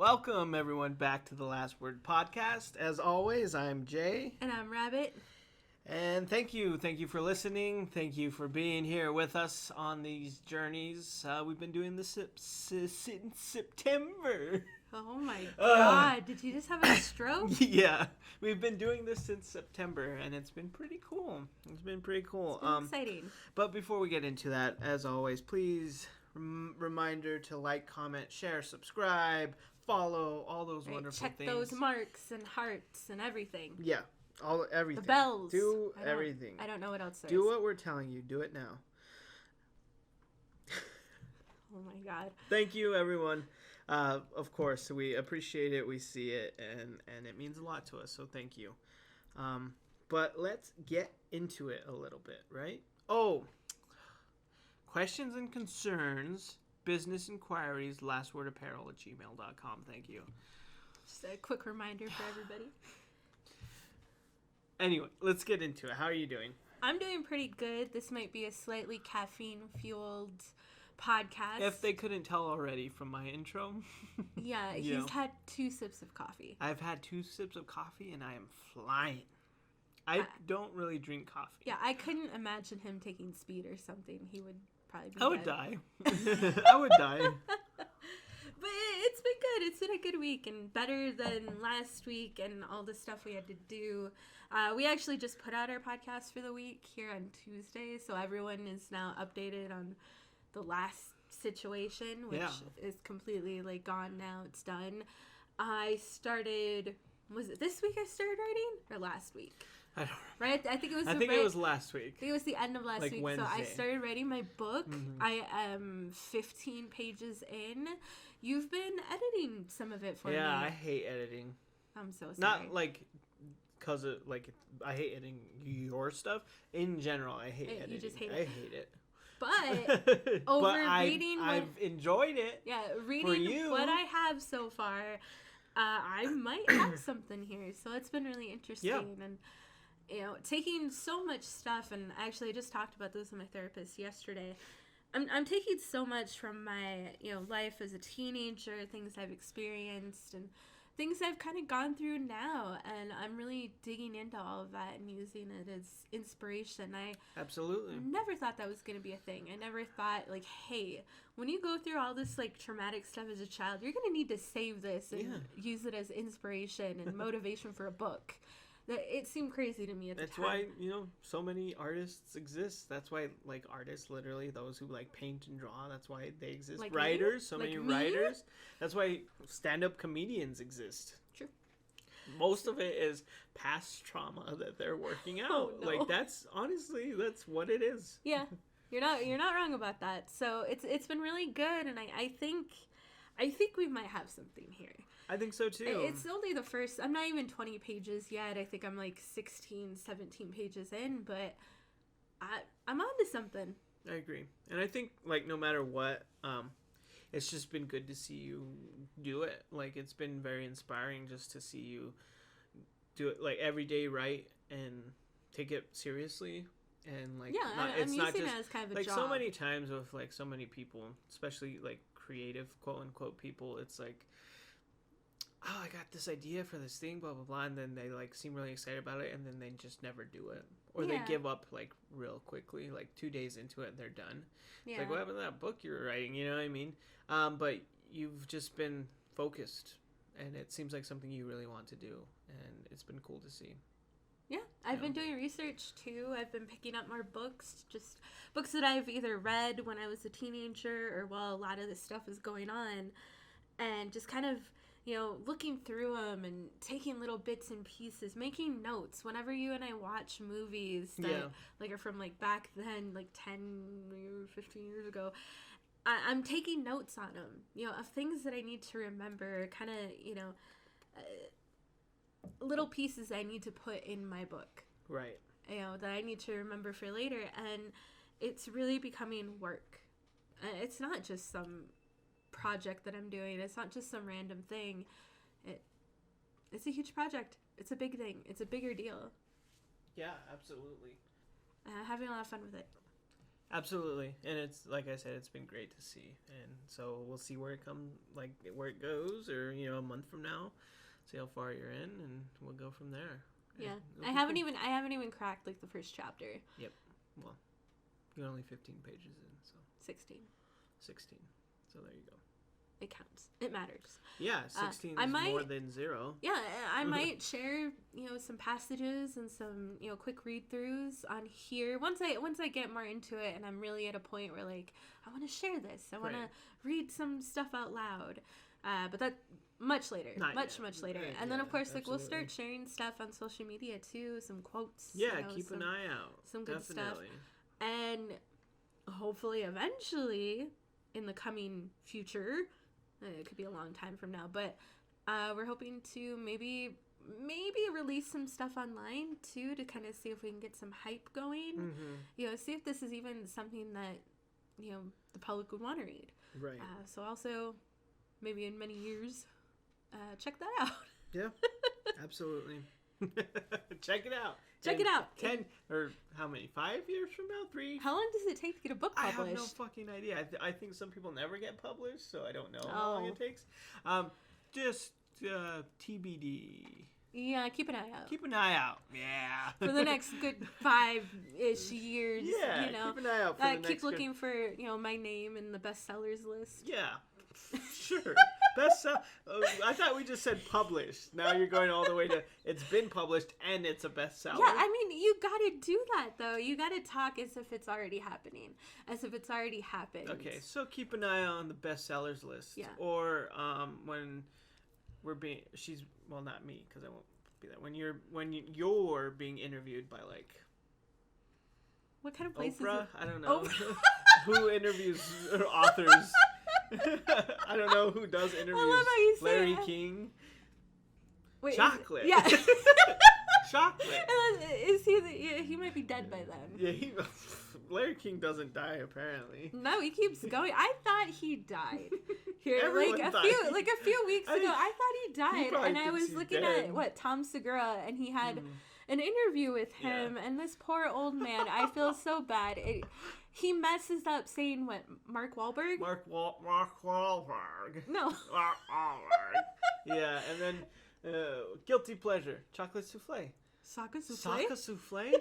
Welcome, everyone, back to the Last Word podcast. As always, I'm Jay. And I'm Rabbit. And thank you for listening. Thank you for being here with us on these journeys. We've been doing this since September. Oh my God, did you just have a stroke? Yeah, we've been doing this since September, and it's been pretty cool. It's been exciting. But before we get into that, as always, please, reminder to like, comment, share, subscribe, follow, all those wonderful things. Check those marks and hearts and everything. Yeah, everything. The bells. Do everything. I don't know what else there Do is. what we're telling you. Do it now. Oh my God. Thank you, everyone. Of course, we appreciate it. We see it, and it means a lot to us. So thank you. But let's get into it a little bit, right? Oh, questions and concerns, business inquiries, lastwordapparel@gmail.com. Thank you. Just a quick reminder for everybody. Anyway, let's get into it. How are you doing? I'm doing pretty good. This might be a slightly caffeine-fueled podcast. If they couldn't tell already from my intro. Yeah, he's had 2 sips of coffee. I've had 2 sips of coffee and I am flying. I don't really drink coffee. Yeah, I couldn't imagine him taking speed or something. He would probably be I would dead. die. I would die. But it's been good. It's been a good week and better than last week and all the stuff we had to do. We actually just put out our podcast for the week here on Tuesday, so everyone is now updated on the last situation, which is completely gone now. It's done. Was it this week I started writing or last week? I don't know. Right? I think it was. It was last week. I think it was the end of last week. Wednesday. So I started writing my book. Mm-hmm. I am 15 pages in. You've been editing some of it for me. Yeah, I hate editing. I'm so sorry. Not because of I hate editing your stuff. In general, I hate editing. You just hate it. I hate it. But reading I've enjoyed it. Yeah, reading what I have so far, I might have something here. So it's been really interesting. Yeah. And taking so much stuff, and actually I just talked about this with my therapist yesterday. I'm taking so much from my life as a teenager, things I've experienced and things I've kind of gone through now, and I'm really digging into all of that and using it as inspiration. I absolutely never thought that was going to be a thing. I never thought hey, when you go through all this traumatic stuff as a child, you're going to need to save this and use it as inspiration and motivation for a book. It seemed crazy to me at the time. That's why, so many artists exist. That's why, artists, literally, those who, paint and draw, that's why they exist. Writers, many writers. That's why stand-up comedians exist. True. Most of it is past trauma that they're working out. Oh, no. That's what it is. Yeah, you're not wrong about that. So it's been really good, and I think we might have something here. I think so too. It's only the first. I'm not even 20 pages yet. I think I'm 16, 17 pages in, but I'm onto something. I agree, and I think no matter what, it's just been good to see you do it. It's been very inspiring just to see you do it every day, write and take it seriously. And I'm using it as kind of a job. So many times with so many people, especially creative quote unquote people, it's oh, I got this idea for this thing, blah blah blah, and then they seem really excited about it, and then they just never do it, or they give up real quickly, 2 days into it and they're done. Yeah. It's what happened to that book you were writing? You know what I mean? But you've just been focused, and it seems like something you really want to do, and it's been cool to see. Yeah, I've been doing research too. I've been picking up more books, just books that I've either read when I was a teenager or while a lot of this stuff is going on, and just kind of looking through them and taking little bits and pieces, making notes. Whenever you and I watch movies that are from back then, 10 or 15 years ago, I'm taking notes on them, of things that I need to remember, kind of, little pieces I need to put in my book. Right. That I need to remember for later, and it's really becoming work. It's not just some project that I'm doing. It's not just some random thing. It's a huge project. It's a big thing. It's a bigger deal. Yeah, absolutely. Having a lot of fun with it. Absolutely, and it's like I said, it's been great to see, and so we'll see where where it goes, or a month from now, see how far you're in, and we'll go from there. Yeah, I haven't even cracked like the first chapter. Yep. Well, you're only 15 pages in, so 16. 16. So there you go. It counts. It matters. Yeah, 16 is more than 0. Yeah, I might share, some passages and some, quick read-throughs on here. Once I get more into it and I'm really at a point where, like, I want to share this. I want to read some stuff out loud. But that much later. Much later. Right, and then, of course, like, we'll absolutely. start sharing stuff on social media, too. Some quotes. Yeah, keep an eye out. Some good Definitely. stuff. And hopefully, eventually, in the coming future... It could be a long time from now, but we're hoping to maybe release some stuff online too to kind of see if we can get some hype going. Mm-hmm. See if this is even something that the public would want to read. Right. So also maybe in many years, check that out. Yeah, absolutely. Check it out. Check it out. 10 or how many? 5 years from now? 3? How long does it take to get a book published? I have no fucking idea. I think some people never get published, so I don't know how Oh. long it takes. Just TBD. Yeah, keep an eye out. Keep an eye out. Yeah. For the next good 5-ish years. Yeah, keep an eye out for the next keep looking for, my name in the bestsellers list. Yeah. Sure. I thought we just said published. Now you're going all the way to it's been published and it's a bestseller. Yeah, I mean, you gotta do that, though. You gotta talk as if it's already happening. As if it's already happened. Okay, so keep an eye on the bestsellers list. Yeah. Or when not me, because I won't be that. When you're being interviewed by, like... What kind of place Oprah? is it? I don't know. Oh. Who interviews authors? I don't know who does interviews. I love how you say Larry it. King. Wait, Chocolate. Yeah. Chocolate. Is he? He might be dead by then. Yeah, Larry King doesn't die apparently. No, he keeps going. I thought he died. Here, Everyone like a died. few weeks ago, I thought he died, and I was he's looking dead. at Tom Segura, and he had an interview with him, and this poor old man. I feel so bad. He messes up saying what? Mark Wahlberg? Mark Wahlberg. No. Mark Wahlberg. Yeah, and then guilty pleasure, chocolate souffle. Saka souffle? Saka souffle?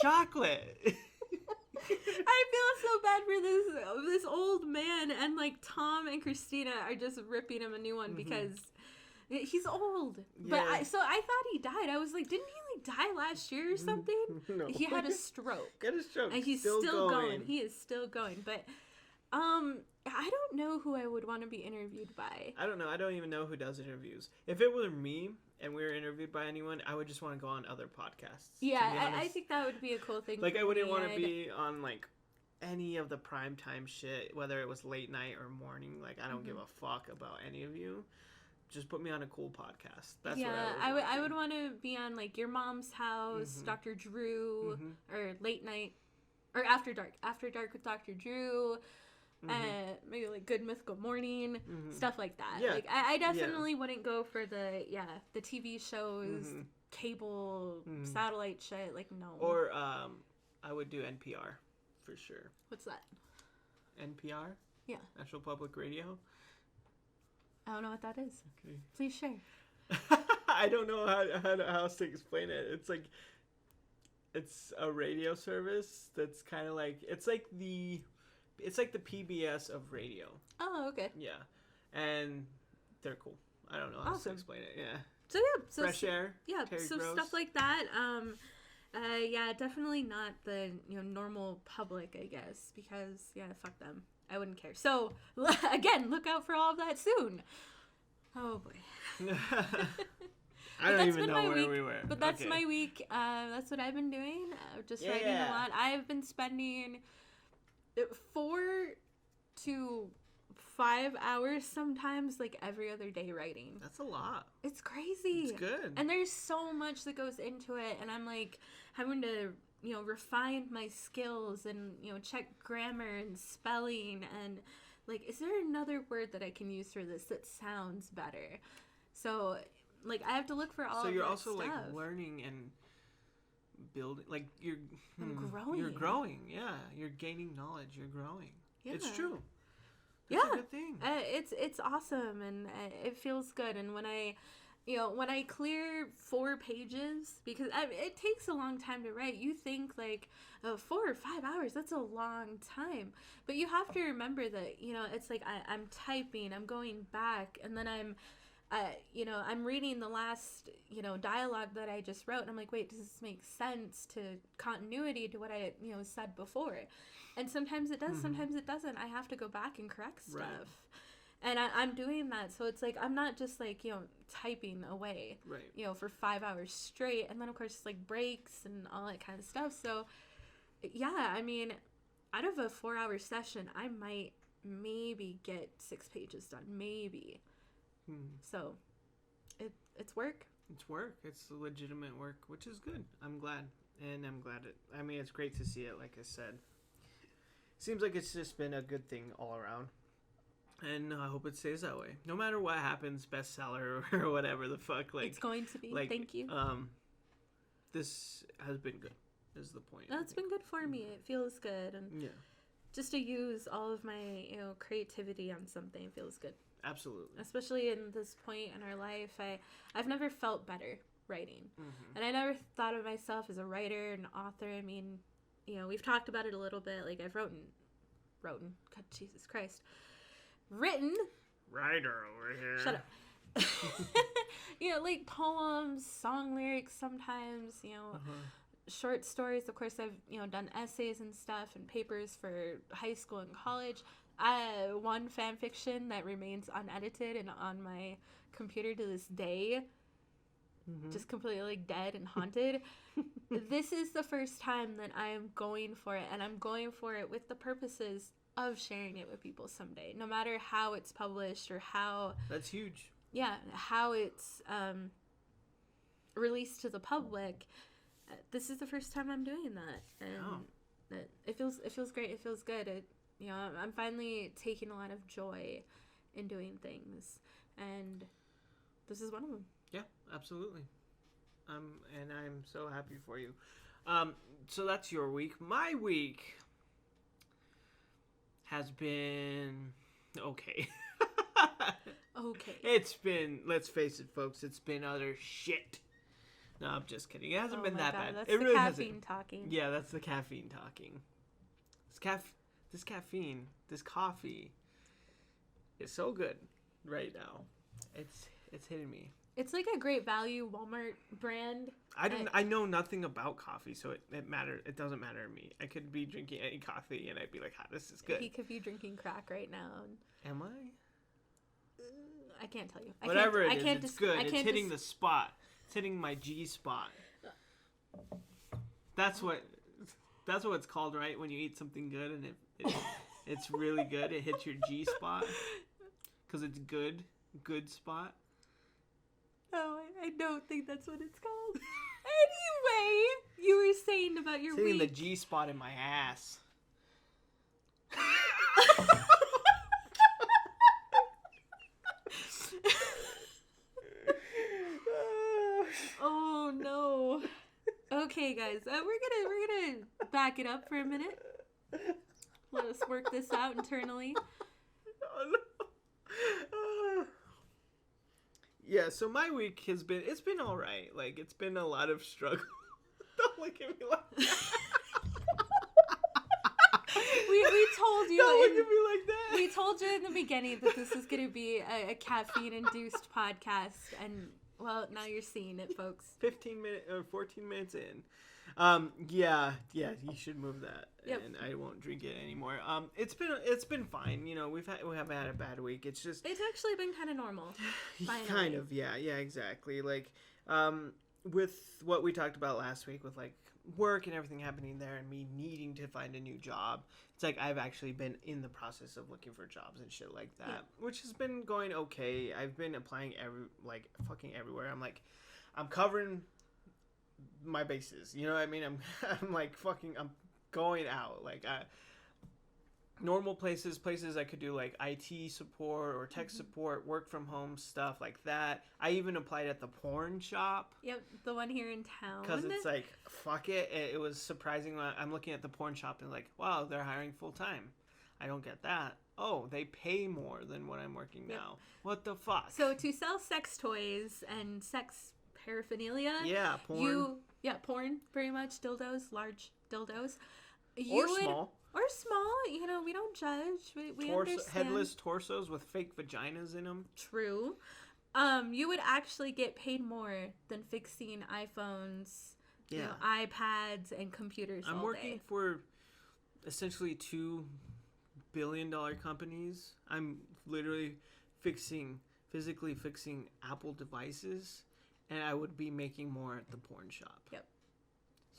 Chocolate. I feel so bad for this old man, and like Tom and Christina are just ripping him a new one because he's old. Yeah. But I thought he died. I was like, didn't he like die last year or something? No. He had a stroke. Got a stroke. And he's still going. He is still going. But I don't know who I would want to be interviewed by. I don't know. I don't even know who does interviews. If it were me and we were interviewed by anyone, I would just want to go on other podcasts. Yeah, I think that would be a cool thing. Like, for I wouldn't me. want to be on, like, any of the primetime shit, whether it was late night or morning. Like, I don't give a fuck about any of you. Just put me on a cool podcast. That's what I would want to be on, like, Your Mom's House, Dr. Drew, or Late Night, or After Dark with Dr. Drew. Maybe like Good Mythical Morning, stuff like that. Yeah. Like I definitely wouldn't go for the TV shows, cable, satellite shit. Like no. Or I would do NPR for sure. What's that? NPR? Yeah. National Public Radio. I don't know what that is. Okay. Please share. I don't know how else to explain it. It's a radio service that's kind of like it's like the PBS of radio. Oh, okay. Yeah, and they're cool. I don't know how to explain it. Yeah. So Fresh air. Yeah. Terry So Gross. stuff like that. Definitely not the normal public, I guess, because fuck them. I wouldn't care. So again, look out for all of that soon. Oh boy. I don't even know where we were. But that's my week. That's what I've been doing. Just writing a lot. I've been spending 4 to 5 hours sometimes, like every other day writing. That's a lot. It's crazy. It's good. And there's so much that goes into it, and I'm like having to refine my skills and check grammar and spelling and like, is there another word that I can use for this that sounds better? So like I have to look for all. So of you're that also stuff. like learning and building, like you're growing. You're growing. Yeah, you're gaining knowledge. You're growing. Yeah. It's true. That's a good thing. It's awesome, and it feels good. And when I clear 4 pages, because it takes a long time to write. You think like 4 or 5 hours, that's a long time. But you have to remember that, it's like I'm typing, I'm going back, and then I'm reading the last, dialogue that I just wrote, and I'm like, wait, does this make sense to continuity to what I, said before? And sometimes it does, sometimes it doesn't. I have to go back and correct stuff. Right. And I'm doing that, so it's like I'm not just like, typing away, right. For 5 hours straight, and then of course it's like breaks and all that kind of stuff. So yeah, I mean, out of a 4-hour session, I might maybe get 6 pages done, maybe. So it's work. It's work. It's legitimate work, which is good. I'm glad, and I mean, it's great to see it. Like I said, seems like it's just been a good thing all around. And I hope it stays that way. No matter what happens, bestseller or whatever the fuck. Like it's going to be. Like, thank you. This has been good. Is the point? No, it's been good for me. It feels good, and just to use all of my creativity on something feels good. Absolutely. Especially in this point in our life, I've never felt better writing, and I never thought of myself as a writer, an author. I mean, we've talked about it a little bit. Like I've written. God, Jesus Christ. Written writer over here. Shut up. Like poems, song lyrics sometimes, short stories. Of course, I've done essays and stuff and papers for high school and college. One fan fiction that remains unedited and on my computer to this day, just completely like dead and haunted. This is the first time that I am going for it, and I'm going for it with the purposes of sharing it with people someday, no matter how it's published or how... That's huge. Yeah, how it's released to the public. This is the first time I'm doing that, and it feels great. It feels good. I'm finally taking a lot of joy in doing things, and this is one of them. Yeah, absolutely. And I'm so happy for you. So that's your week. My week has been okay. Okay. It's been, let's face it, folks, it's been utter shit. No, I'm just kidding. It hasn't been that bad. That's it the really caffeine hasn't. talking. Yeah, that's the caffeine talking. This caffeine, this coffee is so good right now. It's hitting me. It's like a great value Walmart brand. I know nothing about coffee, so it matters. It doesn't matter to me. I could be drinking any coffee, and I'd be like, this is good." He could be drinking crack right now. Am I? I can't tell you. Whatever it is, it's good. It's hitting the spot. It's hitting my G spot. That's what it's called, right? When you eat something good and it's really good, it hits your G spot because it's good spot. Oh, I don't think that's what it's called. Anyway, you were saying about your hitting week. The G spot in my ass. Oh no. Okay, guys, we're gonna back it up for a minute. Let us work this out internally. Oh, no. Yeah, so my week it's been all right. Like, it's been a lot of struggle. Don't look at me like that. we told you. Don't look at me like that. We told you in the beginning that this is going to be a caffeine-induced podcast, and well, now you're seeing it, folks. 14 minutes in. Yeah, you should move that, yep. And I won't drink it anymore. It's been fine. We haven't had a bad week. It's actually been kind of normal. Finally. Kind of, yeah, exactly. Like, with what we talked about last week, with like work and everything happening there, and me needing to find a new job. It's like I've actually been in the process of looking for jobs and shit like that, which has been going okay. I've been applying fucking everywhere. I'm covering my bases, you know what I mean? I'm like fucking, I'm going out. Like normal places I could do like IT support or tech support, work from home stuff like that. I even applied at the porn shop. Yep, the one here in town. Because it's like, fuck it. It was surprising. I'm looking at the porn shop and like, wow, they're hiring full time. I don't get that. Oh, they pay more than what I'm working now. What the fuck? So to sell sex toys and sex paraphernalia. Yeah, porn. Porn, very much. Dildos, large dildos. Small. Or small, we don't judge. We understand. Headless torsos with fake vaginas in them. True. You would actually get paid more than fixing iPhones, iPads, and computers all day. I'm working for essentially $2 billion companies. I'm literally physically fixing Apple devices, and I would be making more at the porn shop. Yep.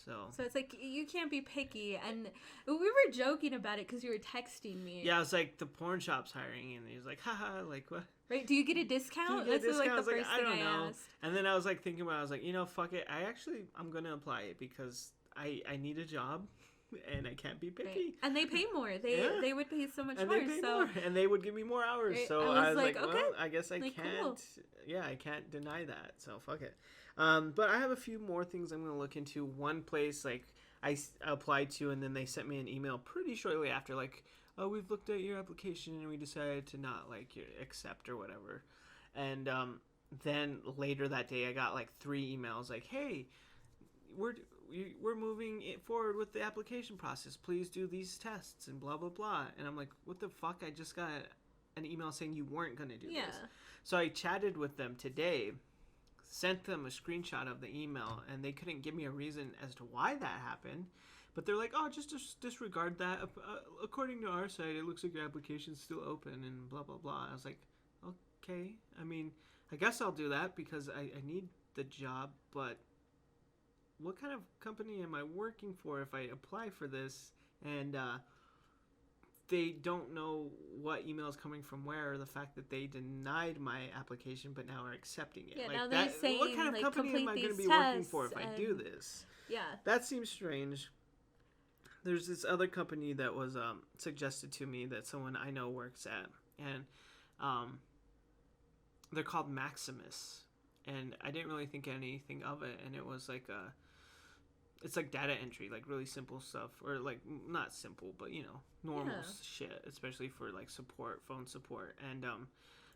So it's like, you can't be picky. And we were joking about it because you were texting me. Yeah, I was like, the porn shop's hiring. And he was like, haha, like, what? Right, do you get a discount? That's like the first thing I asked. And then I was like thinking about it. I was like, fuck it. I'm going to apply it because I need a job. And I can't be picky. Right. And they pay more. They would pay so much and more. They pay more. And they would give me more hours. Right. So I was like, okay. well, I guess I can't. Cool. Yeah, I can't deny that. So fuck it. But I have a few more things I'm going to look into. One place, like, I applied to, and then they sent me an email pretty shortly after, like, oh, we've looked at your application and we decided to not, like, accept or whatever. And then later that day, I got, like, 3 emails, like, hey, we're moving it forward with the application process. Please do these tests and blah, blah, blah. And I'm like, what the fuck? I just got an email saying you weren't going to do this. So I chatted with them today, sent them a screenshot of the email, and they couldn't give me a reason as to why that happened. But they're like, oh, just disregard that. According to our site, it looks like your application's still open and blah, blah, blah. I was like, okay. I mean, I guess I'll do that because I need the job, but what kind of company am I working for if I apply for this and they don't know what email is coming from where, or the fact that they denied my application but now are accepting it? Yeah, now they're saying, what kind of company am I going to be working for if I do this? Yeah. That seems strange. There's this other company that was suggested to me that someone I know works at, and they're called Maximus, and I didn't really think anything of it, and it was like it's like data entry, like really simple stuff, or like not simple, but normal shit, especially for like phone support. And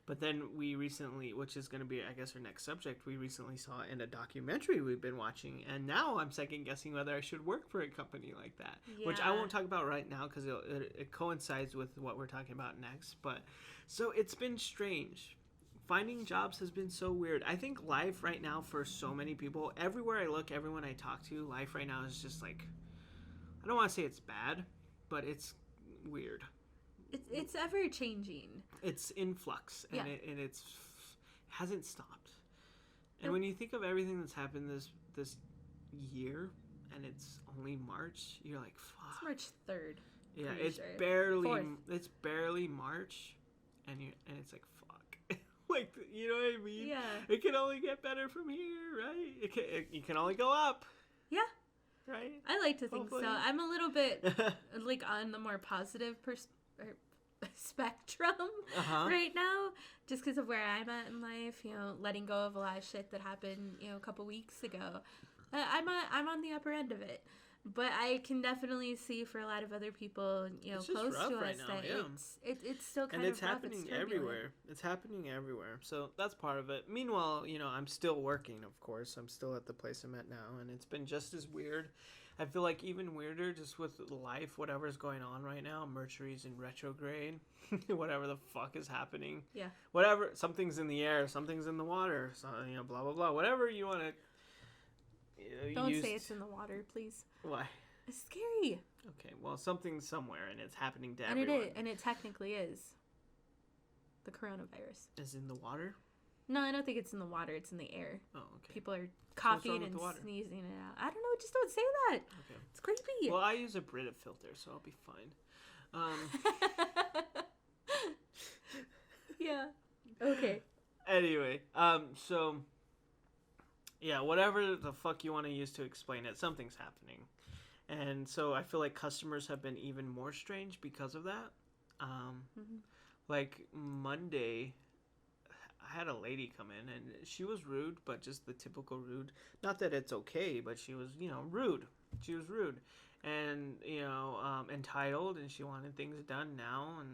but then we recently, which is going to be, I guess, our next subject, we recently saw in a documentary we've been watching, and now I'm second guessing whether I should work for a company like that, which I won't talk about right now because it coincides with what we're talking about next. But so it's been strange. Finding jobs has been so weird. I think life right now for so many people, everywhere I look, everyone I talk to, life right now is just like, I don't want to say it's bad, but it's weird. It's ever changing. It's in flux, and it hasn't stopped. And when you think of everything that's happened this year, and it's only March, you're like, fuck. It's March 3rd. Yeah, it's Fourth. barely March, and it's like, fuck. Like, you know what I mean? Yeah. It can only get better from here, right? You can only go up. Yeah. Right? I like to think so. I'm a little bit like on the more positive spectrum right now, just because of where I'm at in life, letting go of a lot of shit that happened, a couple weeks ago. I'm on the upper end of it. But I can definitely see for a lot of other people, close to us, that it's still kind of rough. And it's happening everywhere. It's happening everywhere. So that's part of it. Meanwhile, I'm still working, of course. I'm still at the place I'm at now, and it's been just as weird. I feel like even weirder just with life, whatever's going on right now. Mercury's in retrograde. Whatever the fuck is happening. Yeah. Whatever. Something's in the air. Something's in the water. So, blah, blah, blah. Whatever you want to... Don't say it's in the water, please. Why? It's scary. Okay, well, something's somewhere, and it's happening to everyone. And it technically is. The coronavirus. Is in the water? No, I don't think it's in the water. It's in the air. Oh, okay. People are coughing and sneezing it out. I don't know. Just don't say that. Okay. It's creepy. Well, I use a Brita filter, so I'll be fine. Yeah. Okay. Anyway, so... Yeah, whatever the fuck you want to use to explain it, something's happening. And so I feel like customers have been even more strange because of that. Like Monday, I had a lady come in and she was rude, but just the typical rude. Not that it's okay, but she was, rude. She was rude and, entitled, and she wanted things done now. And,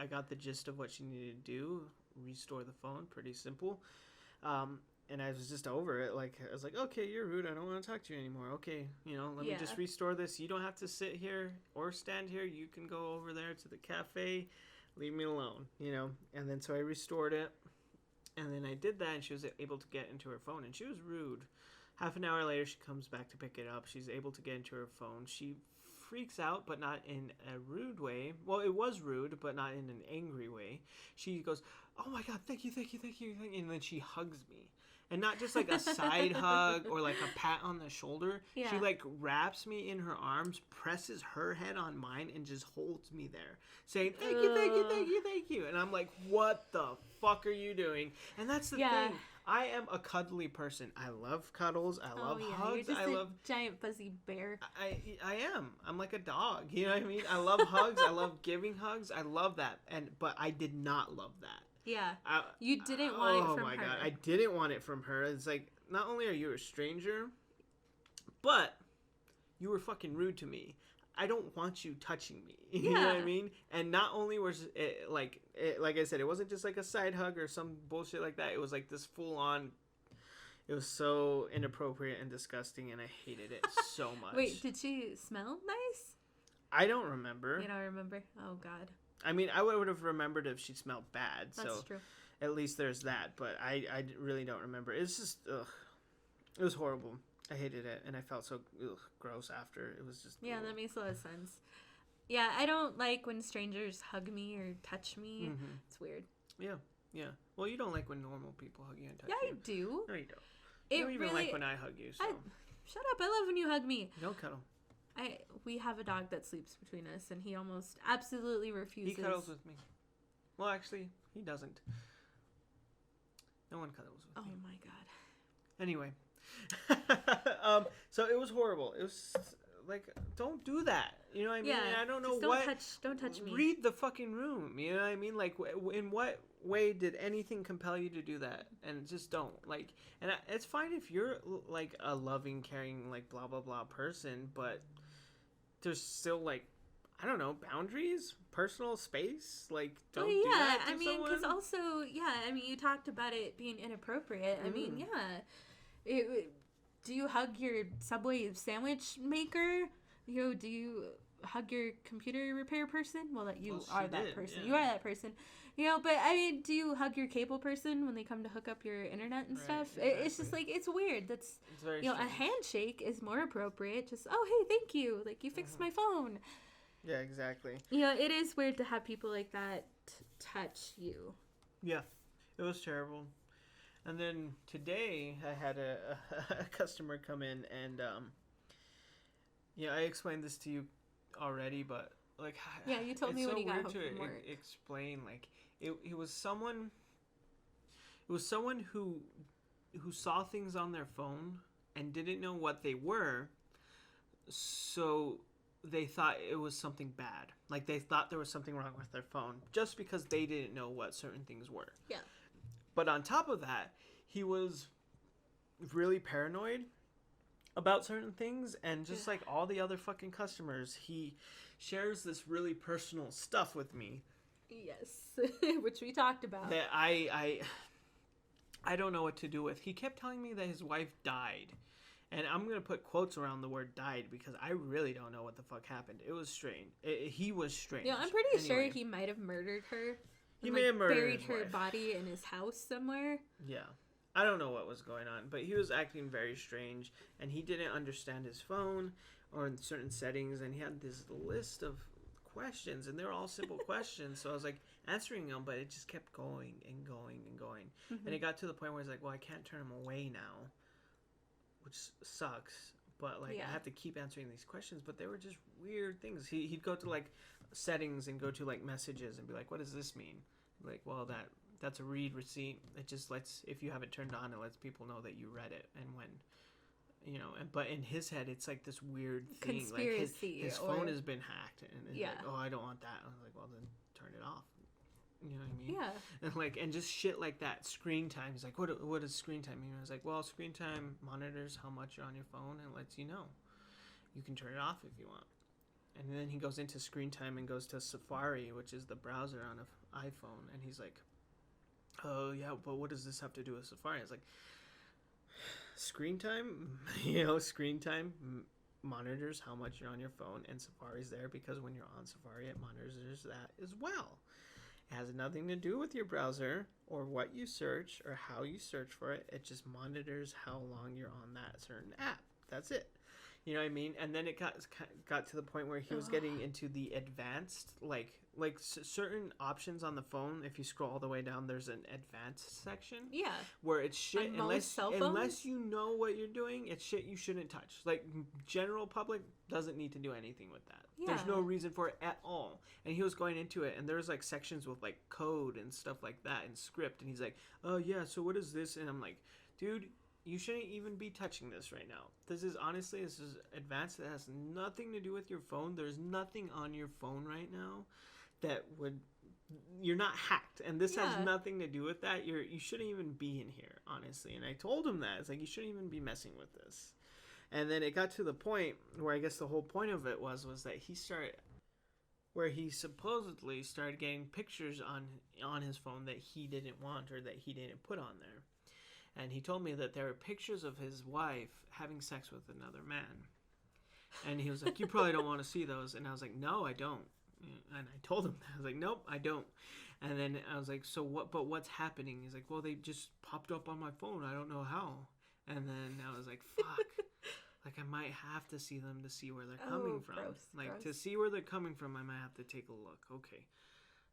I got the gist of what she needed to do, restore the phone, pretty simple. And I was just over it. Like, I was like, okay, you're rude. I don't want to talk to you anymore. Okay, let me just restore this. You don't have to sit here or stand here. You can go over there to the cafe. Leave me alone, And then so I restored it. And then I did that, and she was able to get into her phone. And she was rude. Half an hour later, she comes back to pick it up. She's able to get into her phone. She freaks out, but not in a rude way. Well, it was rude, but not in an angry way. She goes, oh my God, thank you. And then she hugs me. And not just like a side hug or like a pat on the shoulder. Yeah. She like wraps me in her arms, presses her head on mine, and just holds me there, saying, thank you. And I'm like, what the fuck are you doing? And that's the thing. I am a cuddly person. I love cuddles. I love hugs. You're just a giant fuzzy bear. I am. I'm like a dog. You know what I mean? I love hugs. I love giving hugs. I love that. But I did not love that. Yeah. You didn't want it from her. Oh my God. I didn't want it from her. It's like, not only are you a stranger, but you were fucking rude to me. I don't want you touching me. You know what I mean? And not only was it like I said, it wasn't just like a side hug or some bullshit like that. It was like this full on. It was so inappropriate and disgusting, and I hated it so much. Wait, did she smell nice? I don't remember. You don't remember? Oh God. I mean, I would have remembered if she smelled bad. That's true. At least there's that. But I really don't remember. It's just, it was horrible. I hated it, and I felt so gross after. It was just... Yeah, that makes a lot of sense. Yeah, I don't like when strangers hug me or touch me. Mm-hmm. It's weird. Yeah. Well, you don't like when normal people hug you and touch you. Yeah, I do. No, you don't. You don't even like when I hug you, so... Shut up. I love when you hug me. No cuddle. We have a dog that sleeps between us, and he almost absolutely refuses. He cuddles with me. Well, actually, he doesn't. No one cuddles with me. Oh my God. Anyway. So it was horrible. It was like, don't do that. You know what I mean? Yeah, I don't know don't touch me. Read the fucking room. You know what I mean? Like, in what way did anything compel you to do that? And just don't. Like, and it's fine if you're like a loving, caring, like blah blah blah person, but there's still like, I don't know, boundaries, personal space. Like, don't do that to someone. Because also, you talked about it being inappropriate. I mean, do you hug your Subway sandwich maker? Do you hug your computer repair person? Well, you are that person. Yeah. You are that person. But I mean, do you hug your cable person when they come to hook up your internet and stuff? Exactly. It's just like, it's weird. It's very strange. A handshake is more appropriate. Just, oh, hey, thank you. Like, you fixed my phone. Yeah, exactly. It is weird to have people like that touch you. Yeah, it was terrible. And then today I had a customer come in, and I explained this to you already, but like, you told me when you got home from work. Explain, like, it was someone who saw things on their phone and didn't know what they were, so they thought it was something bad. Like, they thought there was something wrong with their phone just because they didn't know what certain things were. Yeah. But on top of that, he was really paranoid about certain things, and just like all the other fucking customers, he shares this really personal stuff with me. Yes, which we talked about. That I don't know what to do with. He kept telling me that his wife died. And I'm going to put quotes around the word died because I really don't know what the fuck happened. It was strange. He was strange. Yeah, I'm pretty sure he might have murdered her. He may have murdered buried her body in his house somewhere. Yeah. I don't know what was going on, but he was acting very strange, and he didn't understand his phone or in certain settings, and he had this list of questions, and they were all simple questions, so I was like answering them, but it just kept going and going and going. Mm-hmm. And it got to the point where he's like, well, I can't turn him away now, which sucks, but like I have to keep answering these questions, but they were just weird things. He'd go to like settings and go to like messages and be like, what does this mean? Like, well, that's a read receipt. It just lets, if you have it turned on, it lets people know that you read it and when but in his head it's like this weird thing. Conspiracy. Like his phone has been hacked, and it's Yeah. like, oh, I don't want that. I was like, well, then turn it off. You know what I mean? Yeah. And just shit like that. Screen time. He's like, what does screen time mean? I was like, well, screen time monitors how much you're on your phone and lets you know. You can turn it off if you want. And then he goes into screen time and goes to Safari, which is the browser on an iPhone, and he's like, oh yeah, but what does this have to do with Safari? I was like, screen time, screen time monitors how much you're on your phone, and Safari's there because when you're on Safari, it monitors that as well. It has nothing to do with your browser or what you search or how you search for it. It just monitors how long you're on that certain app. That's it. You know what I mean? And then it got to the point where he was getting into the advanced, like certain options on the phone. If you scroll all the way down, there's an advanced section. Yeah. Where it's shit Unless you know what you're doing. It's shit you shouldn't touch. Like general public doesn't need to do anything with that. Yeah. There's no reason for it at all. And he was going into it, and there was like sections with like code and stuff like that and script. And he's like, oh yeah, so what is this? And I'm like, dude, you shouldn't even be touching this right now. This is advanced. It has nothing to do with your phone. There's nothing on your phone right now that would... You're not hacked. And this has nothing to do with that. You shouldn't even be in here, honestly. And I told him that. It's like, you shouldn't even be messing with this. And then it got to the point where I guess the whole point of it was that he supposedly started getting pictures on his phone that he didn't want or that he didn't put on there. And he told me that there were pictures of his wife having sex with another man. And he was like, you probably don't want to see those. And I was like, no, I don't. And I told him that. I was like, nope, I don't. And then I was like, so what? But what's happening? He's like, well, they just popped up on my phone. I don't know how. And then I was like, fuck. Like, I might have to see them to see where they're coming from. Gross. To see where they're coming from, I might have to take a look. Okay.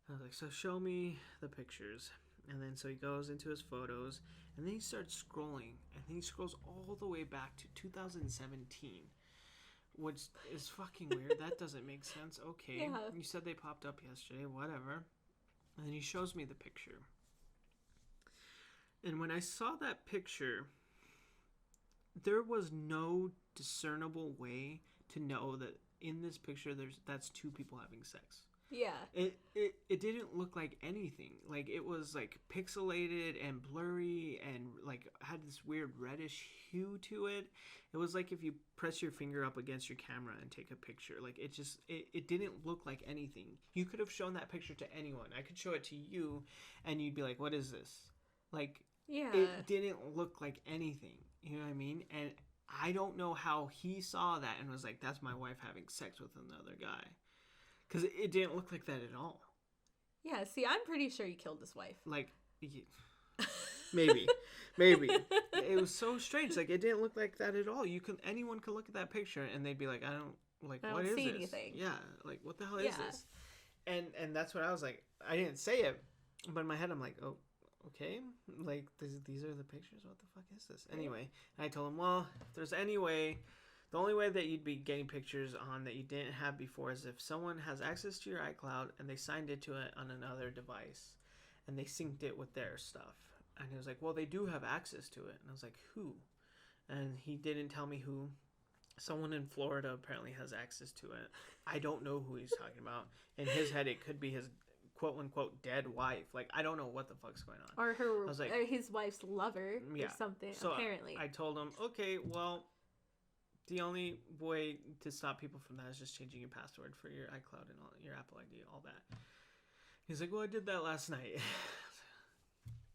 I was like, so show me the pictures. And then so he goes into his photos, and then he starts scrolling, and then he scrolls all the way back to 2017, which is fucking weird. That doesn't make sense. Okay, yeah. You said they popped up yesterday, whatever. And then he shows me the picture. And when I saw that picture, there was no discernible way to know that in this picture that's two people having sex. Yeah. It didn't look like anything. Like, it was like pixelated and blurry and like had this weird reddish hue to it. It was like if you press your finger up against your camera and take a picture. Like, it didn't look like anything. You could have shown that picture to anyone. I could show it to you and you'd be like, what is this? Like, yeah. It didn't look like anything. You know what I mean? And I don't know how he saw that and was like, that's my wife having sex with another guy. Because it didn't look like that at all. Yeah, see, I'm pretty sure he killed his wife. Like, maybe. It was so strange. Like, it didn't look like that at all. Anyone could look at that picture and they'd be like, what is this? Anything. Yeah, like, what the hell is this? And that's what I was like. I didn't say it, but in my head I'm like, oh, okay. Like, these are the pictures? What the fuck is this? Anyway, I told him, well, if there's any way... The only way that you'd be getting pictures on that you didn't have before is if someone has access to your iCloud and they signed into it on another device and they synced it with their stuff. And he was like, well, they do have access to it. And I was like, who? And he didn't tell me who. Someone in Florida apparently has access to it. I don't know who he's talking about. In his head, it could be his quote-unquote dead wife. Like, I don't know what the fuck's going on. Or his wife's lover or something, so apparently. I told him, okay, well... The only way to stop people from that is just changing your password for your iCloud and all your Apple ID, all that. He's like, well, I did that last night.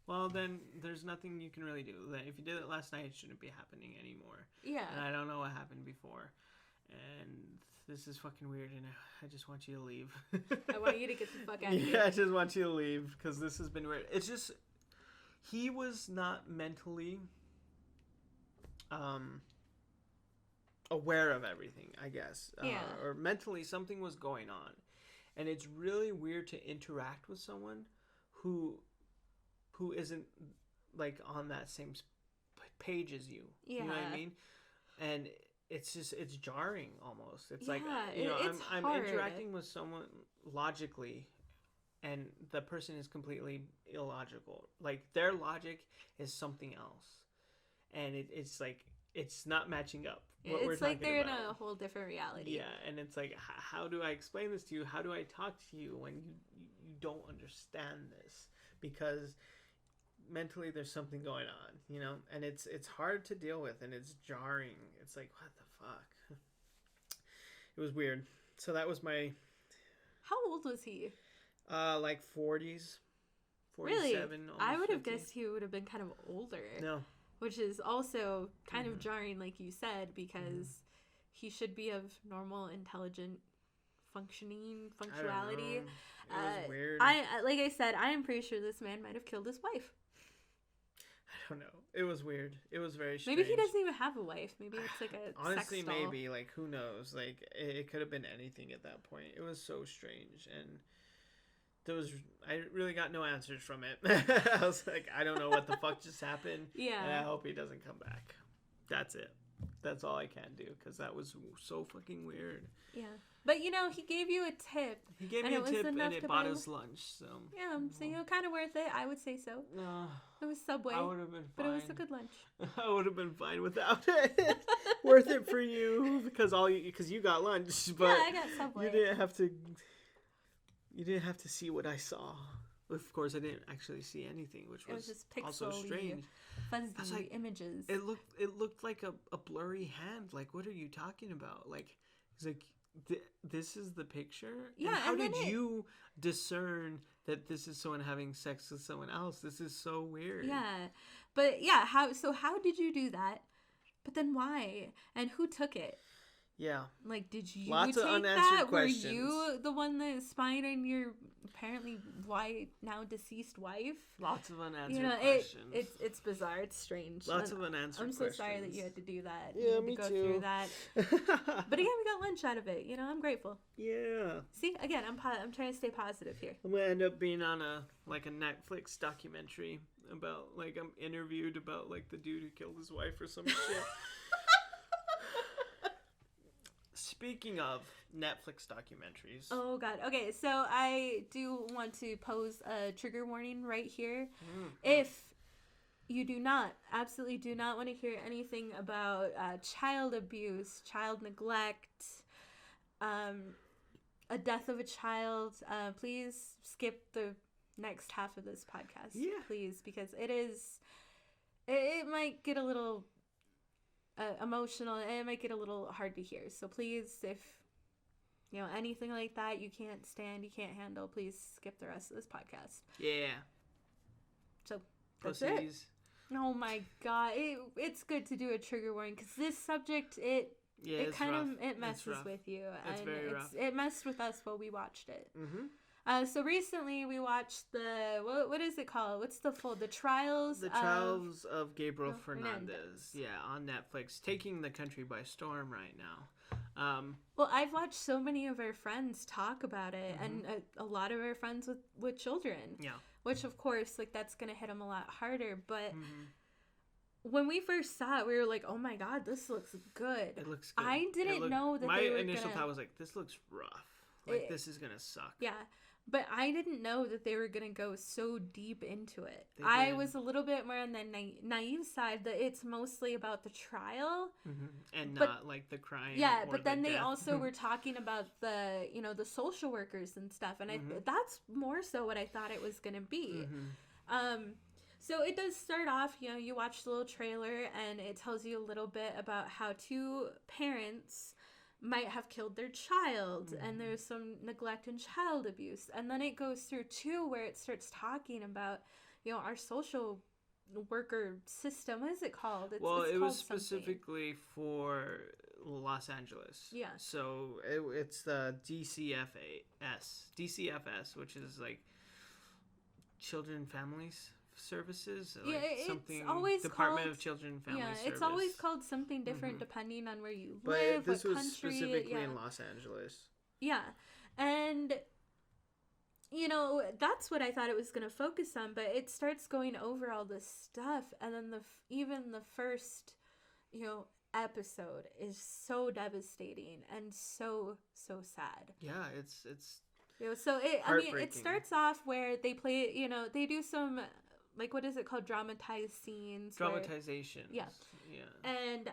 Well, then there's nothing you can really do. If you did it last night, it shouldn't be happening anymore. Yeah. And I don't know what happened before. And this is fucking weird, and I just want you to leave. I want you to get the fuck out of here. Yeah, I just want you to leave, because this has been weird. It's just, he was not mentally... aware of everything, I guess. Or mentally something was going on. And it's really weird to interact with someone who isn't like on that same page as you. Yeah. You know what I mean? And it's jarring almost. It's like, it's I'm hard. interacting with someone logically and the person is completely illogical. Like, their logic is something else. And it's like, it's not matching up. What we're It's like talking they're about. in a whole different reality. Yeah, and it's like, how do I explain this to you? How do I talk to you when you don't understand this? Because mentally there's something going on, you know, and it's hard to deal with, and it's jarring. It's like, what the fuck? It was weird. So that was my How old was he? like 40s, 47. Really? I would have 50. guessed he would have been kind of older. No. Which is also kind of jarring, like you said, because he should be of normal, intelligent, functionality. It was weird. Like I said, I am pretty sure this man might have killed his wife. I don't know. It was weird. It was very strange. Maybe he doesn't even have a wife. Maybe it's like a honestly, sex doll. maybe, like, who knows? Like, it could have been anything at that point. It was so strange, and I really got no answers from it. I was like, I don't know what the fuck just happened. Yeah. And I hope he doesn't come back. That's it. That's all I can do, because that was so fucking weird. Yeah. But, you know, he gave you a tip. He gave me a tip, and it bought us lunch, so... Yeah, so, you know, kind of worth it. I would say so. It was Subway. I would have been fine. But it was a good lunch. I would have been fine without it. Worth it for you, because you got lunch, but... Yeah, I got Subway. You didn't have to see what I saw. Of course, I didn't actually see anything, which was just also strange. Fuzzy like, images. It looked like a blurry hand. Like, what are you talking about? Like, it's like, this is the picture? Yeah, and how did you discern that this is someone having sex with someone else? This is so weird. Yeah, but yeah, how did you do that? But then why? And who took it? Yeah. Like, did you Lots take of unanswered that? questions. Were you the one that spied on your apparently now deceased wife? Lots of unanswered questions. It's bizarre. It's strange. Lots of unanswered questions. I'm so sorry that you had to do that. Yeah, me go too. Through that. But again, we got lunch out of it. You know, I'm grateful. Yeah. See, again, I'm trying to stay positive here. I'm gonna end up being on a Netflix documentary about, like, I'm interviewed about, like, the dude who killed his wife or some shit. Speaking of Netflix documentaries. Oh, God. Okay, so I do want to pose a trigger warning right here. If you absolutely do not want to hear anything about child abuse, child neglect, a death of a child, please skip the next half of this podcast. Yeah. Please, because it might get a little... emotional, and it might get a little hard to hear. So please, if you know anything like that you can't stand, you can't handle, please skip the rest of this podcast. Yeah. So that's it. Oh my God, it's good to do a trigger warning, because this subject it kind of messes with you. It's very rough. It messed with us while we watched it. Mm-hmm. So recently we watched what is it called? What's the Trials of Gabriel Fernandez. Yeah, on Netflix, taking the country by storm right now. Well, I've watched so many of our friends talk about it, and a lot of our friends with children. Yeah. Which, of course, like, that's gonna hit them a lot harder. But when we first saw it, we were like, "Oh my God, this looks good." It looks good. I didn't know that my initial thought was like, "This looks rough. Like, this is gonna suck." Yeah. But I didn't know that they were going to go so deep into it. I was a little bit more on the naive side, that it's mostly about the trial. And not, like, the crime. Yeah, or but then they death. also were talking about the social workers and stuff. And that's more so what I thought it was going to be. So it does start off, you watch the little trailer, and it tells you a little bit about how two parents might have killed their child, and there's some neglect and child abuse, and then it goes through too where it starts talking about our social worker system. What is it called? It's it called was specifically for Los Angeles. Yeah. So it's the DCFS, which is like Children Families Services. Yeah, like it's always Department called, of Children and Family Service. It's always called something different depending on where you but live, this what was country. Specifically in Los Angeles. Yeah, and that's what I thought it was going to focus on, but it starts going over all this stuff, and then even the first episode is so devastating and so sad. Yeah, it's so it starts off where they play, they do some like, what is it called? Dramatized scenes. Dramatization. Yeah. Yeah. And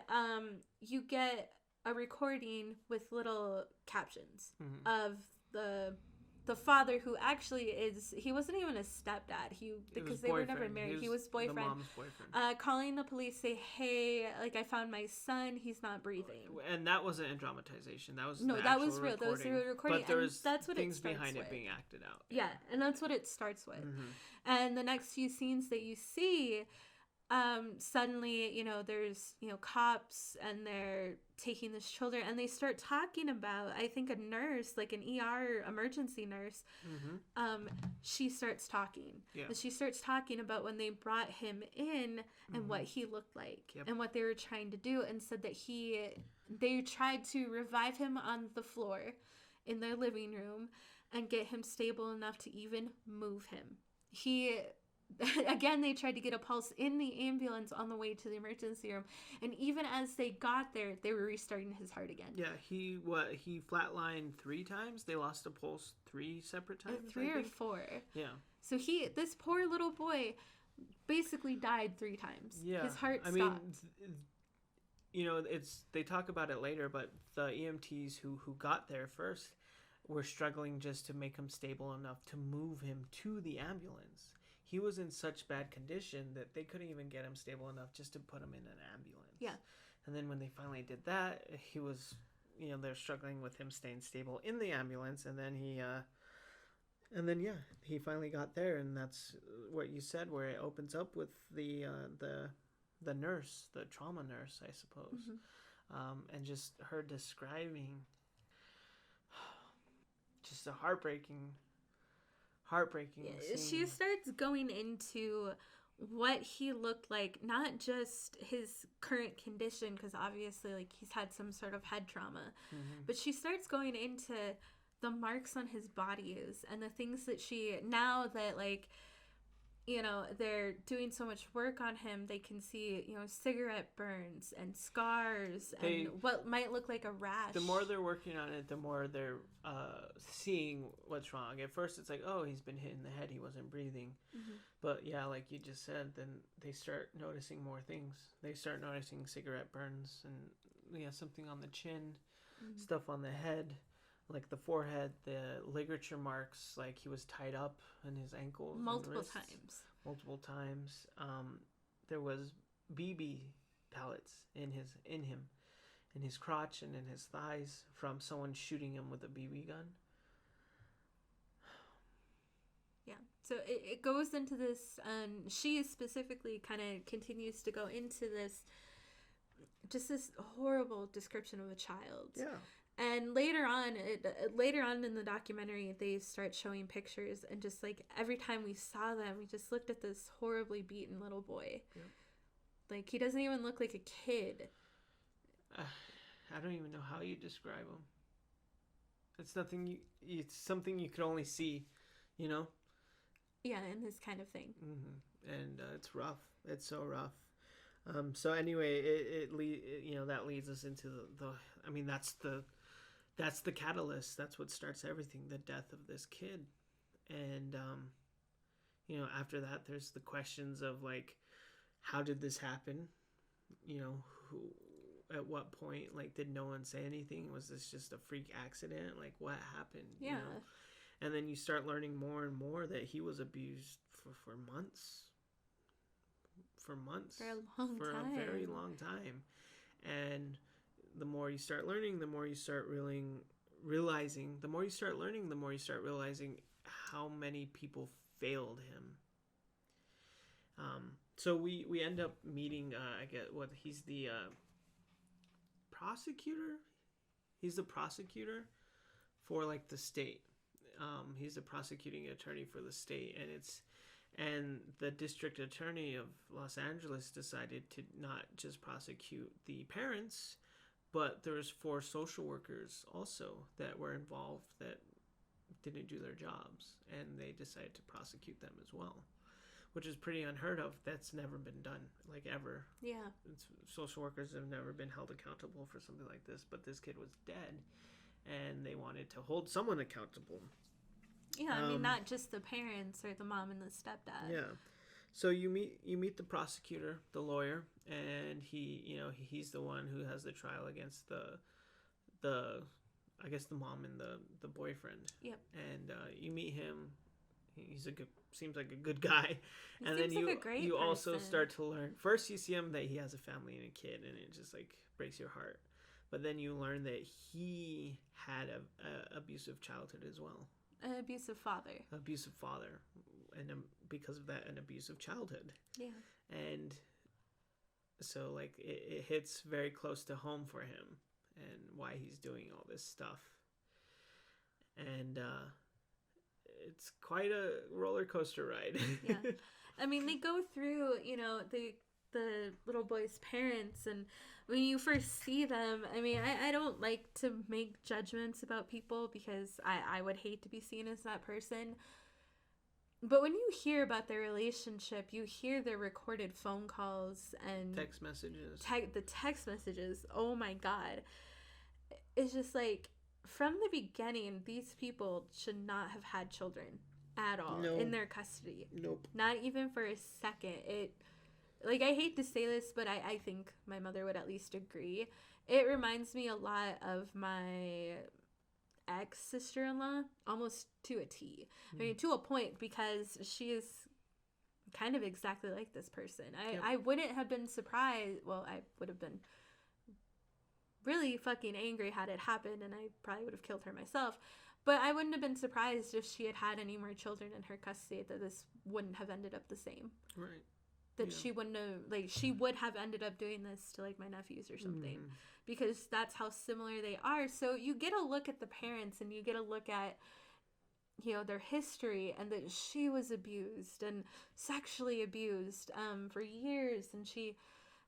you get a recording with little captions of the father, who actually he wasn't even a stepdad. Because they were never married. He was boyfriend. The mom's boyfriend. Calling the police, say, hey, like, I found my son. He's not breathing. And that wasn't in dramatization. That was that was real. That was a real recording. But there was that's what things it starts behind with. it being acted out. Yeah, and that's what it starts with. And the next few scenes that you see, suddenly, there's, cops, and they're taking this children, and they start talking about, I think, a nurse, like an ER emergency nurse. She starts talking. Yeah. And she starts talking about when they brought him in and what he looked like and what they were trying to do, and said that they tried to revive him on the floor in their living room and get him stable enough to even move him. Again, they tried to get a pulse in the ambulance on the way to the emergency room, and even as they got there, they were restarting his heart again. Yeah, he flatlined 3 times. They lost a pulse 3 separate times. 3 or 4. Yeah. So this poor little boy basically died 3 times. Yeah. His heart stopped. I mean, they talk about it later, but the EMTs who got there first were struggling just to make him stable enough to move him to the ambulance. He was in such bad condition that they couldn't even get him stable enough just to put him in an ambulance. Yeah. And then when they finally did that, he was, they're struggling with him staying stable in the ambulance. And then he finally got there. And that's what you said, where it opens up with the nurse, the trauma nurse, I suppose. And just her describing just a heartbreaking scene. She starts going into what he looked like, not just his current condition, because obviously, like, he's had some sort of head trauma, but she starts going into the marks on his bodies and the things that now that, like, they're doing so much work on him, they can see, cigarette burns and scars and what might look like a rash. The more they're working on it, the more they're seeing what's wrong. At first, it's like, oh, he's been hit in the head, he wasn't breathing. But yeah, like you just said, then they start noticing more things. They start noticing cigarette burns and something on the chin, stuff on the head. Like the forehead, the ligature marks, like he was tied up in his ankles multiple times. There was BB pellets in him, in his crotch and in his thighs from someone shooting him with a BB gun. Yeah, so it goes into this, and she specifically kind of continues to go into this, just this horrible description of a child. Yeah. And later on in the documentary, they start showing pictures, and just like every time we saw them, we just looked at this horribly beaten little boy. Yep. Like, he doesn't even look like a kid. I don't even know how you describe him. It's something you could only see, Yeah, and this kind of thing. And it's rough. It's so rough. So anyway, it that leads us into that's the catalyst. That's what starts everything, the death of this kid. And, after that, there's the questions of, like, how did this happen? Who, at what point, like, did no one say anything? Was this just a freak accident? Like, what happened? Yeah. And then you start learning more and more that he was abused for months. For a very long time. And the more you start learning, the more you start realizing how many people failed him. So we end up meeting, he's the prosecutor? He's the prosecutor for, like, the state. He's the prosecuting attorney for the state, and the district attorney of Los Angeles decided to not just prosecute the parents, but there's 4 social workers also that were involved that didn't do their jobs, and they decided to prosecute them as well, which is pretty unheard of. That's never been done, like, ever. Yeah. Social workers have never been held accountable for something like this, but this kid was dead, and they wanted to hold someone accountable. Yeah, I mean, not just the parents or the mom and the stepdad. Yeah. So you meet the prosecutor, the lawyer, and he's the one who has the trial against the I guess the mom and the boyfriend. Yep. And you meet him. Seems like a good guy. He And seems then like a great you also person. start to learn. First, you see him that he has a family and a kid, and it just like breaks your heart. But then you learn that he had a abusive childhood as well. An abusive father. And because of that, an abusive childhood. Yeah. And so like it hits very close to home for him and why he's doing all this stuff. And it's quite a roller coaster ride. Yeah. I mean, they go through, the little boy's parents, and when you first see them, I mean, I don't like to make judgments about people because I would hate to be seen as that person. But when you hear about their relationship, you hear their recorded phone calls and text messages. The text messages, oh my God. It's just like, from the beginning, these people should not have had children at all in their custody. Nope. Not even for a second. Like, I hate to say this, but I think my mother would at least agree. It reminds me a lot of my ex-sister-in-law, almost to a T. I mean, to a point, because she is kind of exactly like this person. I wouldn't have been surprised. Well, I would have been really fucking angry had it happened, and I probably would have killed her myself. But I wouldn't have been surprised if she had had any more children in her custody, that this wouldn't have ended up the same. Right. That she wouldn't have, like, she would have ended up doing this to, like, my nephews or something. Because that's how similar they are. So you get a look at the parents, and you get a look at, their history, and that she was abused and sexually abused for years, and she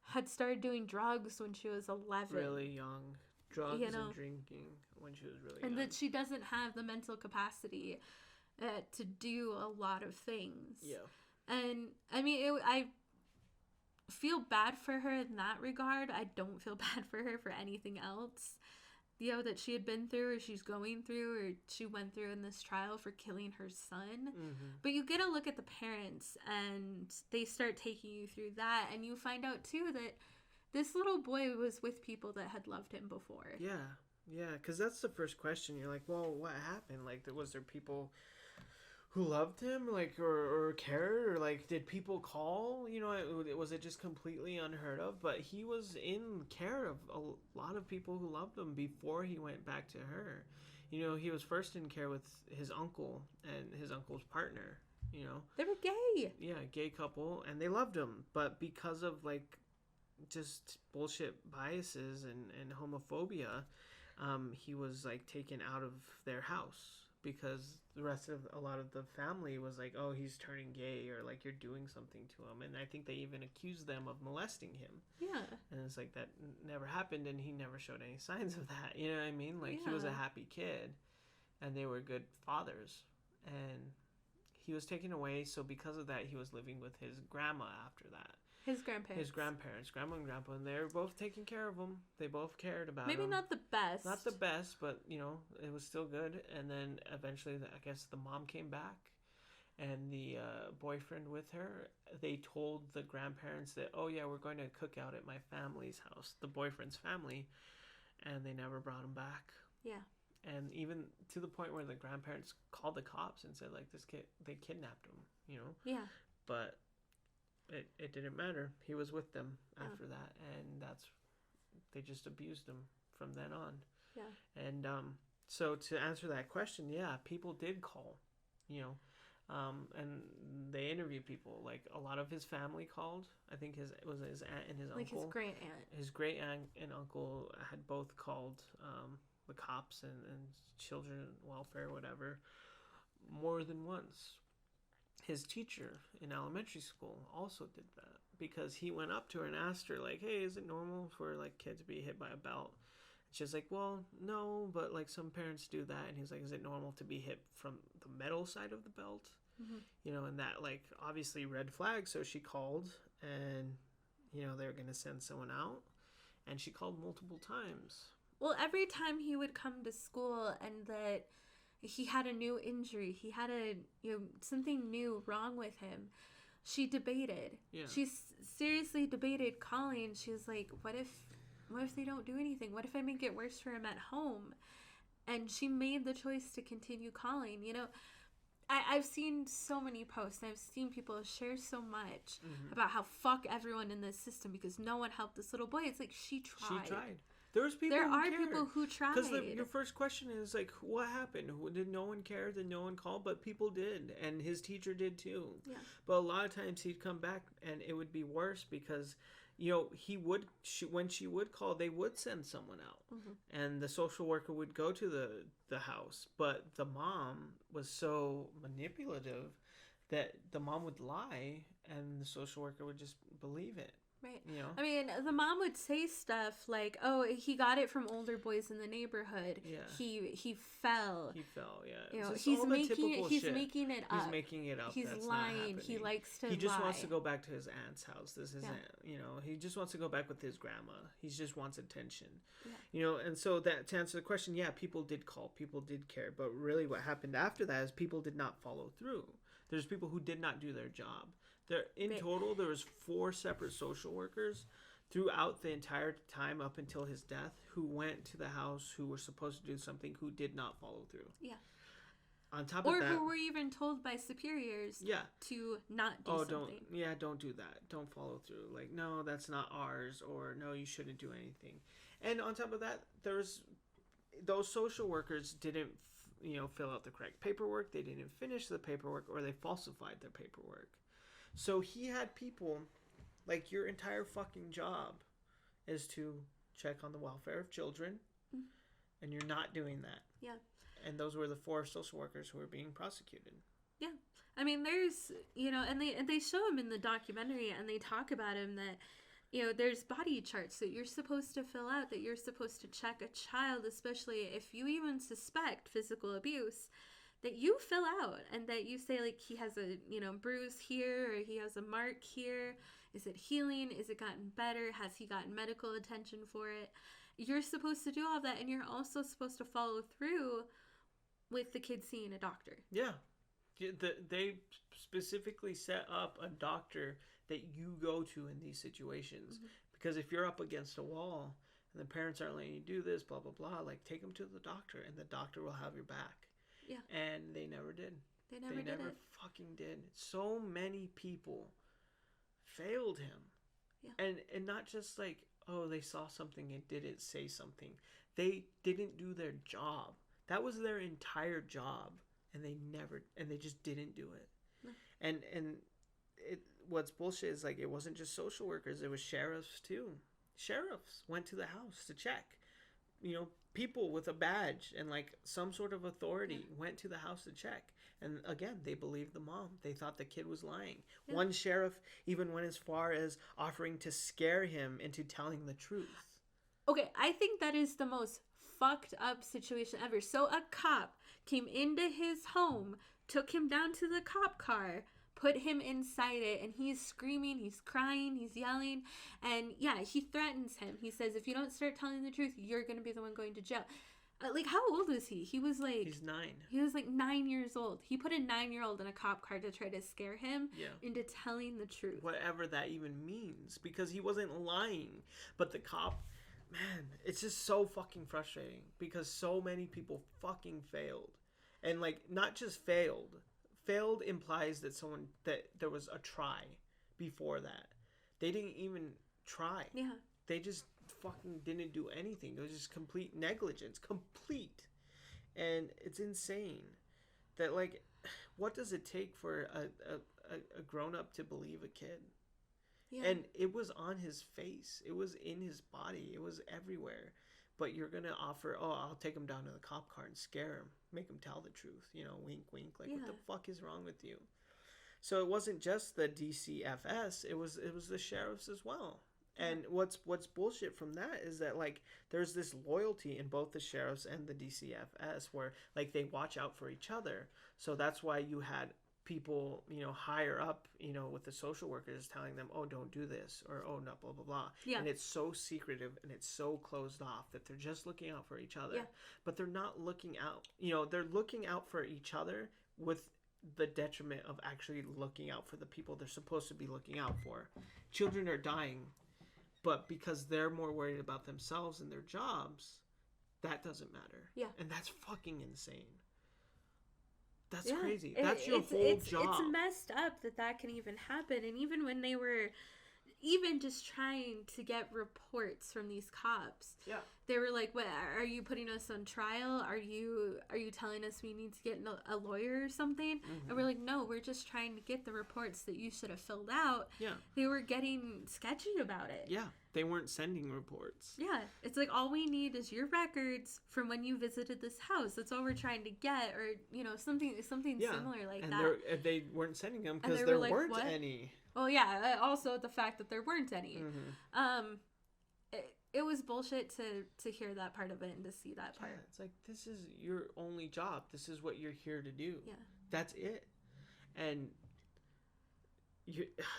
had started doing drugs when she was 11. Really young. Drugs and drinking when she was really young. And that she doesn't have the mental capacity to do a lot of things. Yeah. And, I mean, I feel bad for her in that regard. I don't feel bad for her for anything else, that she had been through, or she's going through, or she went through in this trial for killing her son. But you get a look at the parents, and they start taking you through that, and you find out too that this little boy was with people that had loved him before. Yeah, because that's the first question. You're like, well, what happened? Like, was there people who loved him, like, or cared, or like, did people call? Was it just completely unheard of? But he was in care of a lot of people who loved him before he went back to her. He was first in care with his uncle and his uncle's partner. They were gay. Yeah, gay couple, and they loved him, but because of like just bullshit biases and homophobia, he was like taken out of their house. Because a lot of the family was like, oh, he's turning gay, or like, you're doing something to him. And I think they even accused them of molesting him. Yeah. And it's like, that never happened, and he never showed any signs of that. You know what I mean? Like, he was a happy kid, and they were good fathers. And he was taken away, so because of that, he was living with his grandma after that. His grandparents, grandma and grandpa, and they were both taking care of him. They both cared about him. Maybe not the best. Not the best, but, it was still good. And then eventually, I guess the mom came back, and the boyfriend with her, they told the grandparents that, oh, yeah, we're going to cook out at my family's house, the boyfriend's family, and they never brought him back. Yeah. And even to the point where the grandparents called the cops and said, like, this kid, they kidnapped him, Yeah. But it didn't matter. He was with them after that, and they just abused him from then on. Yeah. And so to answer that question, yeah, people did call, and they interviewed people. Like, a lot of his family called. I think his aunt and his uncle. Like his great aunt. His great aunt and uncle had both called the cops and children welfare, whatever, more than once. His teacher in elementary school also did that, because he went up to her and asked her, like, hey, is it normal for like kids to be hit by a belt? And she's like, well, no, but like some parents do that. And he's like, is it normal to be hit from the metal side of the belt? And that, like, obviously red flag. So she called, and they were going to send someone out, and she called multiple times. Well, every time he would come to school and that he had a new injury, he had something new wrong with him, she debated. Yeah. She seriously debated calling. She was like, what if they don't do anything? What if I make it worse for him at home? And she made the choice to continue calling. You know, I've seen so many posts. I've seen people share so much about how fuck everyone in this system because no one helped this little boy. It's like she tried. She tried. There are people who tried. Because your first question is like, what happened? Did no one care? Did no one call? But people did, and his teacher did too. Yeah. But a lot of times he'd come back, and it would be worse because, you know, when she would call, they would send someone out, and the social worker would go to the house. But the mom was so manipulative that the mom would lie, and the social worker would just believe it. Right. You know? I mean, the mom would say stuff like, "Oh, he got it from older boys in the neighborhood. Yeah. He fell. He fell. Yeah. You know, It's he's all the making typical he's shit. making it up. He's making it up. He's That's lying. Not He likes to. He just lie. wants to go back to his aunt's house. This isn't. Yeah. You know, he just wants to go back with his grandma. He just wants attention. Yeah. You know, and so that to answer the question, yeah, people did call. People did care. But really, what happened after that is people did not follow through. There's people who did not do their job. Total, there was 4 separate social workers throughout the entire time up until his death who went to the house, who were supposed to do something, who did not follow through. Yeah. On top of that, or who were even told by superiors to not do something. Don't do that. Don't follow through. Like, no, that's not ours, or no, you shouldn't do anything. And on top of that, those social workers didn't, fill out the correct paperwork. They didn't finish the paperwork, or they falsified their paperwork. So he had people, like, your entire fucking job is to check on the welfare of children, and you're not doing that. Yeah. And those were the 4 social workers who were being prosecuted. Yeah. I mean, there's, and they show him in the documentary, and they talk about him that, there's body charts that you're supposed to fill out, that you're supposed to check a child, especially if you even suspect physical abuse, that you fill out, and that you say, like, he has a, bruise here, or he has a mark here. Is it healing? Is it gotten better? Has he gotten medical attention for it? You're supposed to do all of that, and you're also supposed to follow through with the kid seeing a doctor. Yeah. They specifically set up a doctor that you go to in these situations. Because if you're up against a wall and the parents aren't letting you do this, blah, blah, blah, like, take them to the doctor, and the doctor will have your back. Yeah. And they never did. They never fucking did. So many people failed him. Yeah. And not just like, oh, they saw something and didn't say something. They didn't do their job. That was their entire job, and they just didn't do it. No. And what's bullshit is, like, it wasn't just social workers, it was sheriffs too. Sheriffs went to the house to check. People with a badge and, like, some sort of authority went to the house to check. And again, they believed the mom. They thought the kid was lying. Yeah. One sheriff even went as far as offering to scare him into telling the truth. Okay, I think that is the most fucked up situation ever. So a cop came into his home, took him down to the cop car, put him inside it, and he's screaming, he's crying, he's yelling, and he threatens him. He says, if you don't start telling the truth, you're going to be the one going to jail. Like, how old was he? He's 9. He was like 9 years old. He put a 9-year-old in a cop car to try to scare him into telling the truth. Whatever that even means, because he wasn't lying. But the cop, man, it's just so fucking frustrating because so many people fucking failed. And, like, not just failed. Failed implies that there was a try before that. They didn't even try. Yeah. They just fucking didn't do anything. It was just complete negligence. Complete. And it's insane that, like, what does it take for a grown-up to believe a kid? Yeah. And it was on his face. It was in his body. It was everywhere. But you're going to offer, I'll take him down to the cop car and scare him. Make him tell the truth. Wink, wink. Like, what the fuck is wrong with you? So it wasn't just the DCFS. It was the sheriffs as well. And what's bullshit from that is that, like, there's this loyalty in both the sheriffs and the DCFS where, like, they watch out for each other. So that's why you had people, higher up, with the social workers telling them, oh, don't do this, or, oh, no, blah, blah, blah. Yeah. And it's so secretive and it's so closed off that they're just looking out for each other. Yeah. But they're not looking out, they're looking out for each other with the detriment of actually looking out for the people they're supposed to be looking out for. Children are dying, but because they're more worried about themselves and their jobs, that doesn't matter. Yeah. And that's fucking insane. That's Yeah. crazy. That's your whole job. It's messed up that can even happen. And even when they were even just trying to get reports from these cops, they were like, "What? Are you putting us on trial? Are you telling us we need to get a lawyer or something?" Mm-hmm. And we're like, "No, we're just trying to get the reports that you should have filled out." Yeah. They were getting sketchy about it. Yeah. They weren't sending reports. Yeah. It's like, all we need is your records from when you visited this house. That's all we're trying to get, or, you know, something similar like and that. And they weren't sending them because there weren't any. Oh, yeah. Also, the fact that there weren't any. Mm-hmm. It was bullshit to hear that part of it and to see that part. Yeah, it's like, this is your only job. This is what you're here to do. Yeah. That's it. And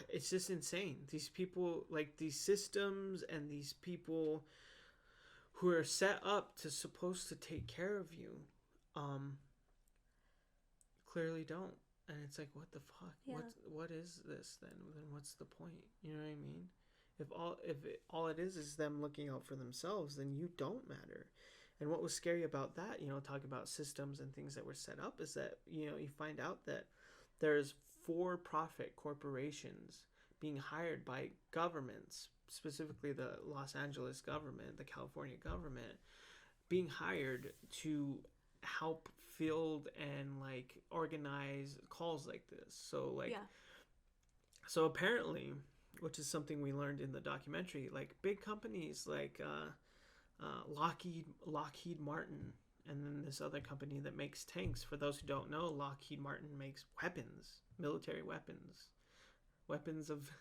it's just insane. These people, like, these systems and these people who are set up to supposed to take care of you, clearly don't. And it's like, what the fuck? Yeah. What is this then? Then what's the point? You know what I mean? If all it is them looking out for themselves, then you don't matter. And what was scary about that, you know, talking about systems and things that were set up, is that, you know, you find out that there's for-profit corporations being hired by governments, specifically the Los Angeles government, the California government, being hired to help field and, like, organize calls like this. So, like, so apparently, which is something we learned in the documentary, like, big companies like Lockheed Martin, and then this other company that makes tanks. For those who don't know, Lockheed Martin makes weapons, military weapons of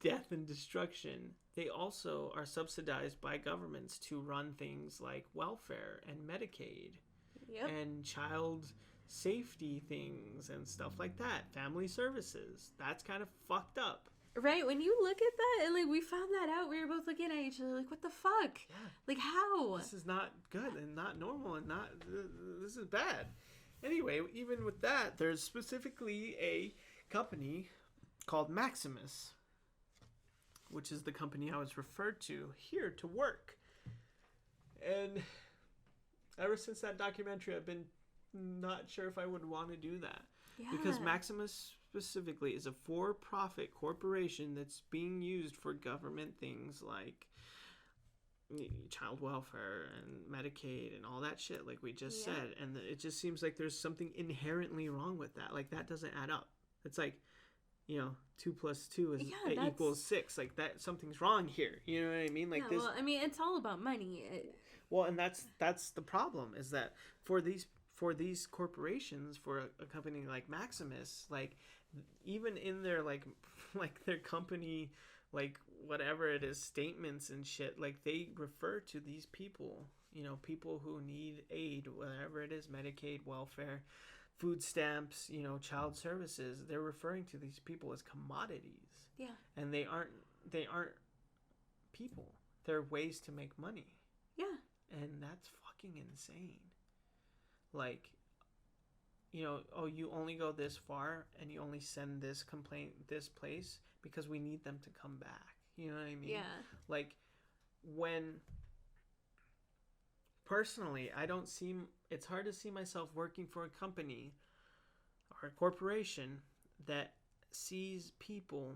death and destruction. They also are subsidized by governments to run things like welfare and Medicaid. Yep. And child safety things and stuff like that. Family services. That's kind of fucked up. Right, when you look at that, and, like, we found that out, we were both looking at each other like, what the fuck? Yeah. Like, how? This is not good and not normal and not, this is bad. Anyway, even with that, there's specifically a company called Maximus, which is the company I was referred to here to work. And ever since that documentary, I've been not sure if I would want to do that. Yeah. Because Maximus specifically is a for-profit corporation that's being used for government things like child welfare and Medicaid and all that shit, like we just said. And it just seems like there's something inherently wrong with that. Like, that doesn't add up. It's like, you know, 2 + 2 equals 6. Like, that, something's wrong here. You know what I mean? Like, this. Well, I mean, it's all about money. Well, and that's the problem, is that for these corporations, for a company like Maximus, like, even in their like their company, like, whatever it is, statements and shit, like, they refer to these people, you know, people who need aid, whatever it is, Medicaid, welfare, food stamps, you know, child services. They're referring to these people as commodities. Yeah. And they aren't people. They're ways to make money. Yeah. And that's fucking insane. Like, you know, oh, you only go this far and you only send this complaint this place because we need them to come back. You know what I mean? Yeah. Like, when, personally, it's hard to see myself working for a company or a corporation that sees people,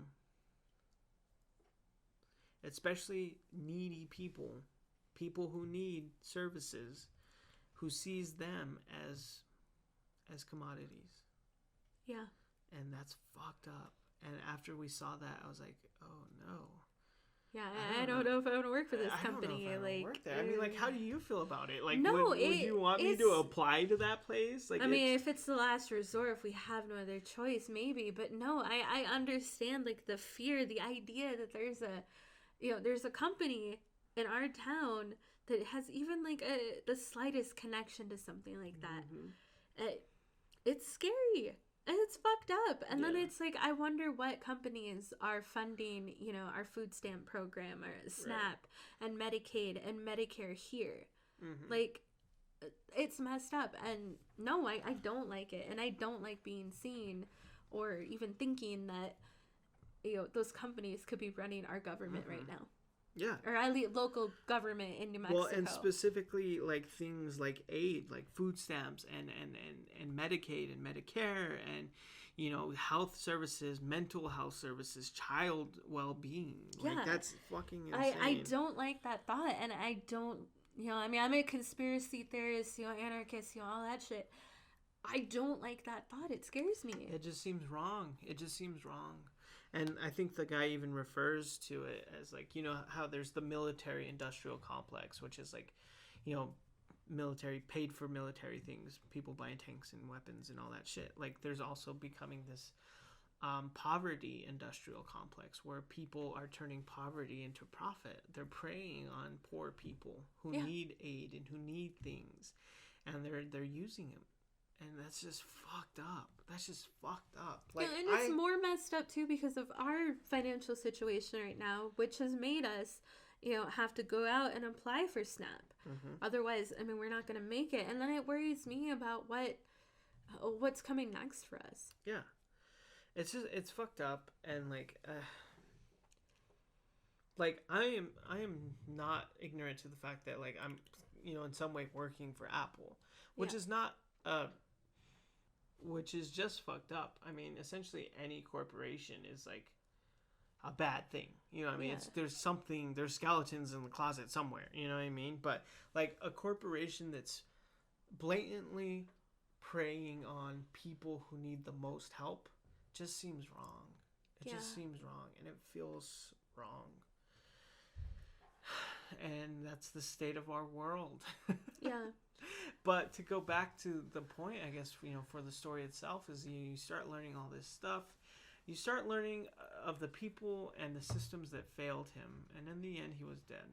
especially needy people who need services, who sees them as commodities. Yeah. And that's fucked up. And after we saw that, I was like, oh no. Yeah, I don't know if I want to work for this company. I mean, like, how do you feel about it? Like, no, would you want me to apply to that place? Like, I mean, if it's the last resort, if we have no other choice, maybe. But no, I understand, like, the fear, the idea that there's a company in our town that has even, like, the slightest connection to something like that. Mm-hmm. It's scary. And it's fucked up. And then it's like, I wonder what companies are funding, you know, our food stamp program or SNAP and Medicaid and Medicare here. Mm-hmm. Like, it's messed up. And no, I don't like it. And I don't like being seen or even thinking that, those companies could be running our government right now. Yeah. Or at least local government in New Mexico. Well, and specifically like things like aid, like food stamps and Medicaid and Medicare and, health services, mental health services, child well-being. Like, that's fucking insane. I don't like that thought. And I don't, I'm a conspiracy theorist, anarchist, all that shit. I don't like that thought. It scares me. It just seems wrong. And I think the guy even refers to it as like, how there's the military industrial complex, which is like, military paid for military things, people buying tanks and weapons and all that shit. Like there's also becoming this poverty industrial complex where people are turning poverty into profit. They're preying on poor people who need aid and who need things, and they're using them. And that's just fucked up. Like, and it's more messed up too because of our financial situation right now, which has made us, have to go out and apply for SNAP. Mm-hmm. Otherwise, we're not going to make it. And then it worries me about what's coming next for us. Yeah, it's fucked up, and like I am not ignorant to the fact that like I'm, in some way working for Apple, which is not which is just fucked up. Essentially any corporation is like a bad thing. It's there's skeletons in the closet somewhere, But like a corporation that's blatantly preying on people who need the most help just seems wrong. It just seems wrong, and it feels wrong. And that's the state of our world. Yeah. But to go back to the point, I guess, for the story itself, is you start learning all this stuff. You start learning of the people and the systems that failed him. And in the end, he was dead.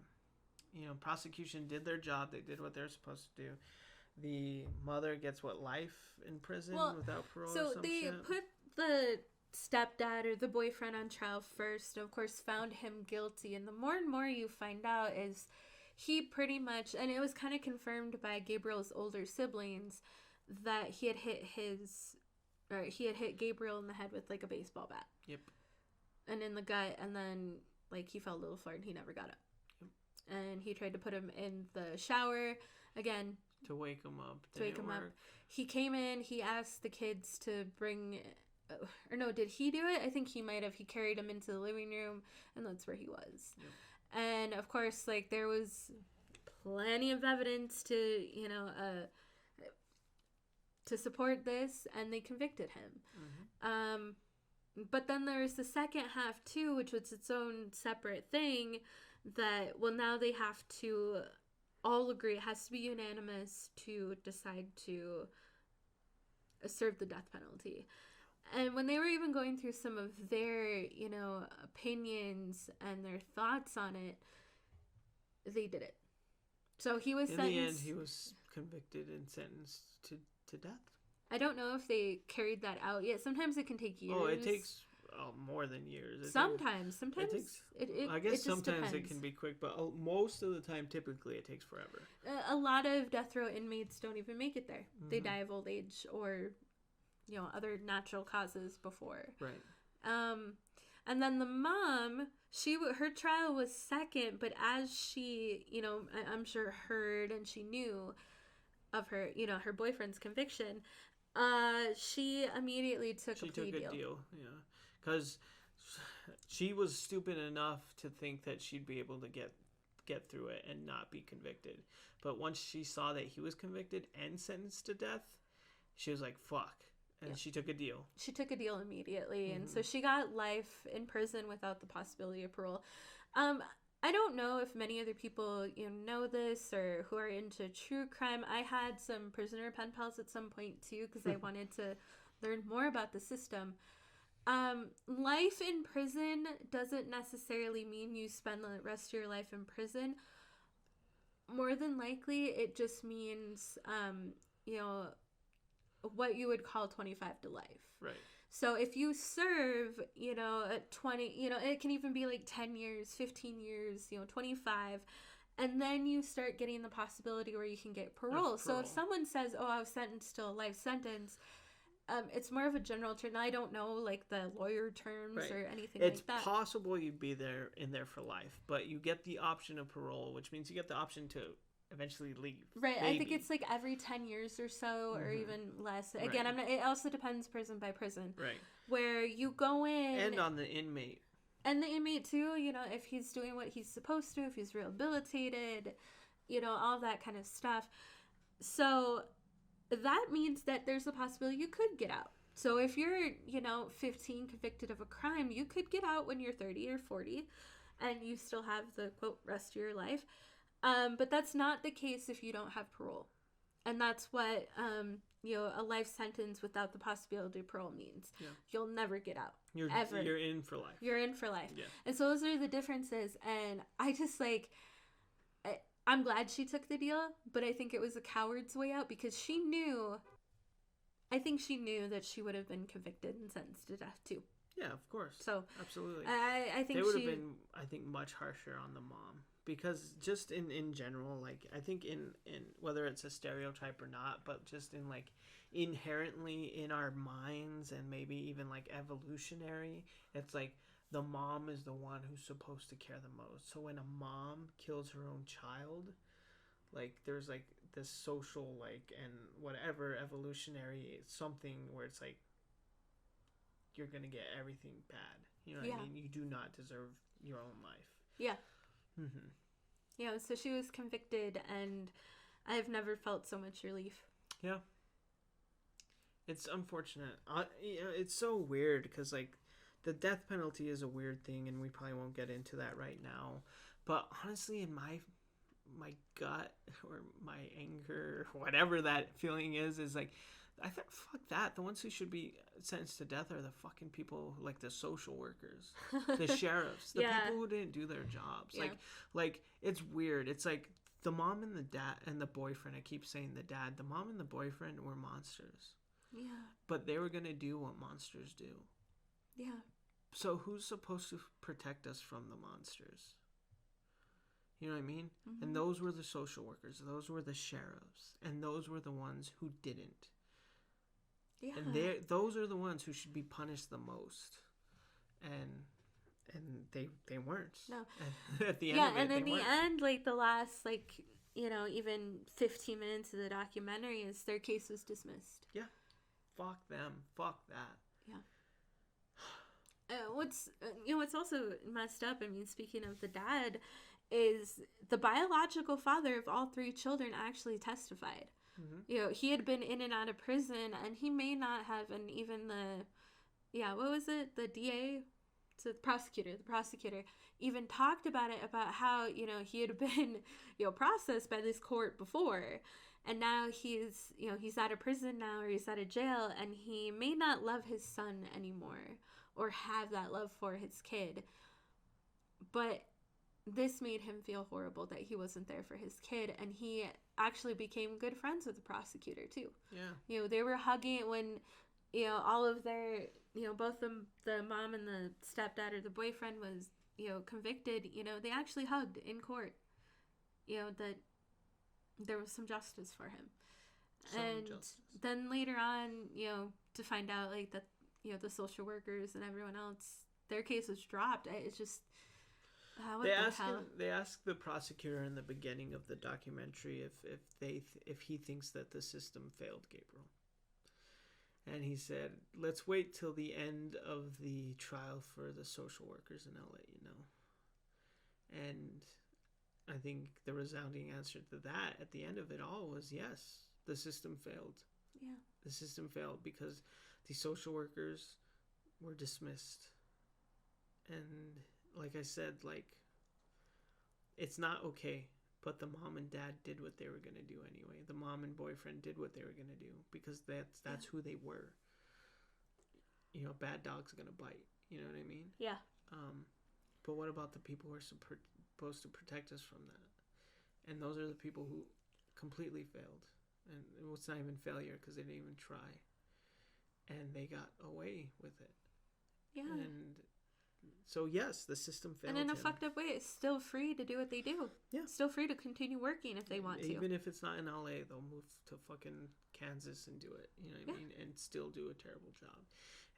Prosecution did their job. They did what they're supposed to do. The mother gets, life in prison without parole or some shit? So they put the stepdad or the boyfriend on trial first. Of course, found him guilty. And the more and more you find out is he pretty much, and it was kind of confirmed by Gabriel's older siblings, that he had hit Gabriel in the head with like a baseball bat. Yep. And in the gut, and then like he fell a little far and he never got up. Yep. And he tried to put him in the shower again to wake him up. He came in. He asked the kids to bring. Or no, did he do it? I think he might have. He carried him into the living room, and that's where he was. Yep. And of course, like there was plenty of evidence to to support this, and they convicted him. Mm-hmm. But then there's the second half too, which was its own separate thing. That now they have to all agree. It has to be unanimous to decide to serve the death penalty. And when they were even going through some of their, opinions and their thoughts on it, they did it. So he was sentenced. In the end, he was convicted and sentenced to death. I don't know if they carried that out yet. Sometimes it can take years. Oh, it takes more than years. Sometimes I guess sometimes depends. It can be quick, but most of the time, typically, it takes forever. A lot of death row inmates don't even make it there. Mm-hmm. They die of old age or other natural causes before. Right. And then the mom, her trial was second, but as she, I'm sure heard and she knew of her, her boyfriend's conviction, she immediately took a plea deal. She took a deal, yeah. Because she was stupid enough to think that she'd be able to get through it and not be convicted. But once she saw that he was convicted and sentenced to death, she was like, fuck. And she took a deal. She took a deal immediately. Mm-hmm. And so she got life in prison without the possibility of parole. I don't know if many other people know this or who are into true crime. I had some prisoner pen pals at some point too because I wanted to learn more about the system. Life in prison doesn't necessarily mean you spend the rest of your life in prison. More than likely, it just means, what you would call 25 to life. Right. So if you serve, 20, it can even be like 10 years, 15 years, 25, And then you start getting the possibility where you can get parole. So if someone says, oh, I was sentenced to a life sentence, it's more of a general term. I don't know, like, the lawyer terms or anything like that. It's possible you'd be in there for life, but you get the option of parole, which means you get the option to eventually leave. Right. Maybe. I think it's like every 10 years or so, or even less. Again, it also depends prison by prison. Right. Where you go in. And on the inmate. And the inmate, too, you know, if he's doing what he's supposed to, if he's rehabilitated, you know, all that kind of stuff. So that means that there's a possibility you could get out. So if you're, you know, 15 convicted of a crime, you could get out when you're 30 or 40 and you still have the, quote, rest of your life. But that's not the case if you don't have parole. And that's what, you know, a life sentence without the possibility of parole means. Yeah. You'll never get out. Ever. You're in for life. You're in for life. Yeah. And so those are the differences. And I just, like, I'm glad she took the deal, but I think it was a coward's way out because she knew that she would have been convicted and sentenced to death, too. Yeah, of course. So, absolutely. I think they would have been, I think, much harsher on the mom. Because just in general, like, I think in whether it's a stereotype or not, but just in, like, inherently in our minds and maybe even, like, evolutionary, it's like the mom is the one who's supposed to care the most. So when a mom kills her own child, like, there's, like, this social, like, and whatever evolutionary something where it's like you're gonna get everything bad. You know what I mean? You do not deserve your own life. Yeah. Mm-hmm. Yeah, so she was convicted, and I've never felt so much relief. Yeah. It's unfortunate. You know, it's so weird, because, like, the death penalty is a weird thing, and we probably won't get into that right now. But honestly, in my gut, or my anger, or whatever that feeling is like, I thought, fuck that. The ones who should be sentenced to death are the fucking people, like the social workers, the sheriffs, the people who didn't do their jobs. Yeah. Like it's weird. It's like the mom and the dad and the boyfriend. I keep saying the dad. The mom and the boyfriend were monsters. Yeah. But they were gonna do what monsters do. Yeah. So who's supposed to protect us from the monsters? You know what I mean? Mm-hmm. And those were the social workers. Those were the sheriffs. And those were the ones who didn't. Yeah. And those are the ones who should be punished the most. And they weren't. No. And at the end of it, and in the end, like, the last, like, you know, even 15 minutes of the documentary is their case was dismissed. Yeah. Fuck them. Fuck that. Yeah. What's also messed up, I mean, speaking of the dad, is the biological father of all three children actually testified. Mm-hmm. You know, he had been in and out of prison, and he may not have, and even what was it? The DA? So the prosecutor even talked about it, about how, you know, he had been, you know, processed by this court before, and now he's out of prison now, or he's out of jail, and he may not love his son anymore, or have that love for his kid, but this made him feel horrible that he wasn't there for his kid, and he actually became good friends with the prosecutor too. Yeah. You know, they were hugging when, you know, all of their, you know, both the mom and the stepdad or the boyfriend was, you know, convicted, you know, they actually hugged in court. You know, that there was some justice for him. Then later on, you know, to find out, like, that, you know, the social workers and everyone else, their case was dropped. It's just... They asked the prosecutor in the beginning of the documentary if he thinks that the system failed Gabriel, and he said, "Let's wait till the end of the trial for the social workers, and I'll let you know." And I think the resounding answer to that at the end of it all was yes, the system failed. Yeah, the system failed because the social workers were dismissed, and like I said, like, it's not okay, but the mom and dad did what they were going to do anyway. The mom and boyfriend did what they were going to do because that's who they were. You know, bad dog's going to bite. You know what I mean? Yeah. But what about the people who are supposed to protect us from that? And those are the people who completely failed. And it's not even failure because they didn't even try. And they got away with it. Yeah. And So yes, the system failed And in a him. fucked up way, it's still free to do what they do. Yeah. Still free to continue working if they want to. Even if it's not in LA, they'll move to fucking Kansas and do it. You know what I mean? And still do a terrible job.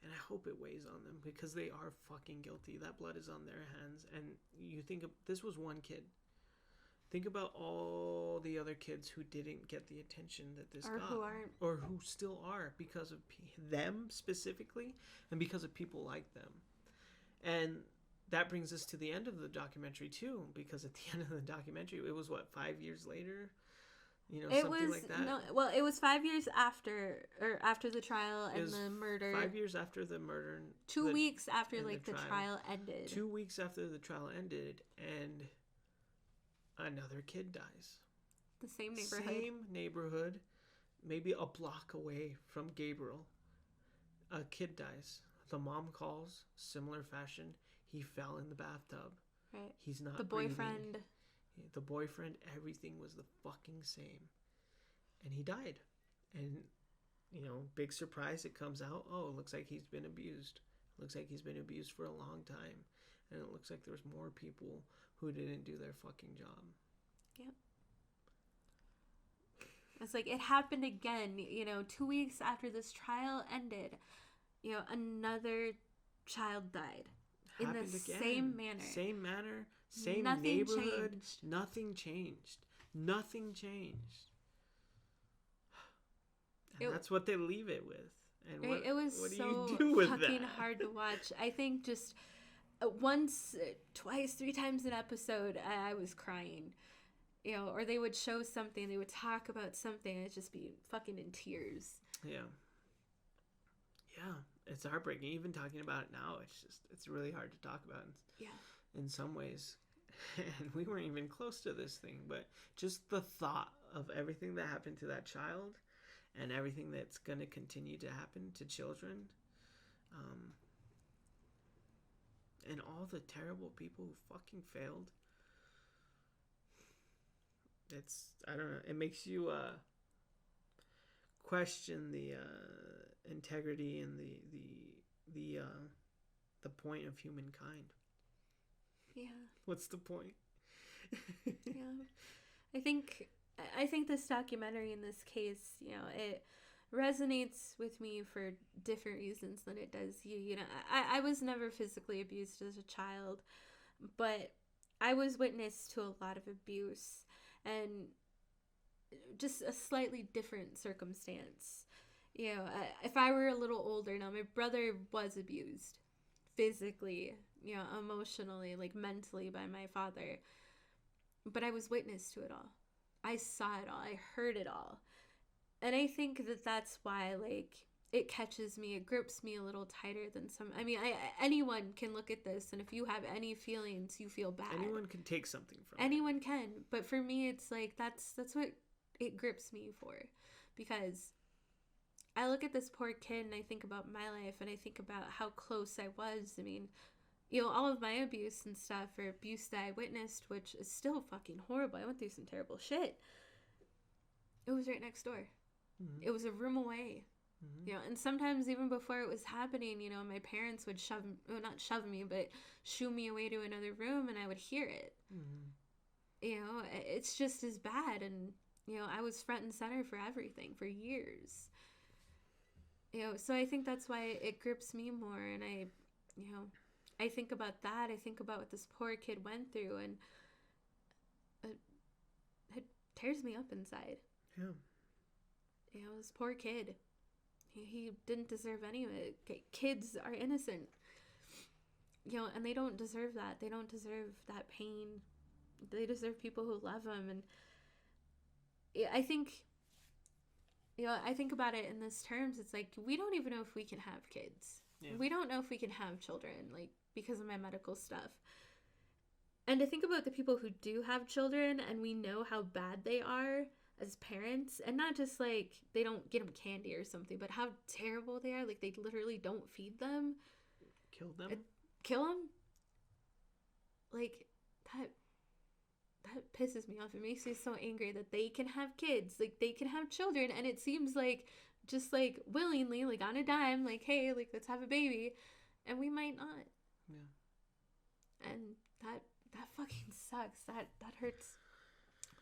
And I hope it weighs on them because they are fucking guilty. That blood is on their hands. And you think of, this was one kid. Think about all the other kids who didn't get the attention that this or got. who aren't. Or who still are because of them specifically and because of people like them. And that brings us to the end of the documentary too, because at the end of the documentary, it was what, 5 years later? You know, something like that. No, well, it was 5 years after the trial and the murder. 5 years after the murder. 2 weeks after the trial ended. 2 weeks after the trial ended, and another kid dies. The same neighborhood. Same neighborhood, maybe a block away from Gabriel. A kid dies. The mom calls, similar fashion. He fell in the bathtub. Right. He's not the boyfriend. Breathing. The boyfriend, everything was the fucking same. And he died. And, you know, big surprise, it comes out, oh, it looks like he's been abused. It looks like he's been abused for a long time. And it looks like there's more people who didn't do their fucking job. Yep. It's like it happened again, you know, 2 weeks after this trial ended. You know, another child died. Happened in the again. same manner. Same manner, same Nothing neighborhood. changed. Nothing changed. Nothing changed. And that's what they leave it with. And right? It was what do so you do with fucking that? hard to watch. I think just once, twice, 3 times an episode, I was crying. You know, or they would show something, they would talk about something, and it'd just be fucking in tears. Yeah. Yeah. It's heartbreaking. Even talking about it now, it's really hard to talk about. In some ways. And we weren't even close to this thing, but just the thought of everything that happened to that child and everything that's going to continue to happen to children, and all the terrible people who fucking failed. I don't know, it makes you question the integrity and the point of humankind. Yeah. What's the point? Yeah. I think this documentary in this case, you know, it resonates with me for different reasons than it does you. You know, I was never physically abused as a child, but I was witness to a lot of abuse and just a slightly different circumstance. You know, if I were a little older now, my brother was abused physically, you know, emotionally, like mentally by my father. But I was witness to it all. I saw it all. I heard it all. And I think that that's why, like, it catches me. It grips me a little tighter than some. I mean, anyone can look at this, and if you have any feelings, you feel bad. Anyone can take something from it. Anyone can. But for me, it's like, that's what it grips me for. Because I look at this poor kid, and I think about my life, and I think about how close I was. I mean, you know, all of my abuse and stuff, or abuse that I witnessed, which is still fucking horrible. I went through some terrible shit. It was right next door. Mm-hmm. It was a room away. Mm-hmm. You know, and sometimes even before it was happening, you know, my parents would not shove me, but shoo me away to another room, and I would hear it. Mm-hmm. You know, it's just as bad. And, you know, I was front and center for everything for years. You know, so I think that's why it grips me more. And I think about that. I think about what this poor kid went through, and it tears me up inside. Yeah. You know, this poor kid. He didn't deserve any of it. Kids are innocent. You know, and they don't deserve that. They don't deserve that pain. They deserve people who love them. And I think, you know, I think about it in this terms. It's like, we don't even know if we can have kids. Yeah. We don't know if we can have children, like, because of my medical stuff. And to think about the people who do have children, and we know how bad they are as parents, and not just like they don't get them candy or something, but how terrible they are. Like, they literally don't feed them. Kill them? Kill them? Like, that pisses me off. It makes me so angry that they can have kids. Like, they can have children, and it seems like just like willingly, like on a dime, like, hey, like, let's have a baby, and we might not. Yeah. And that fucking sucks. That hurts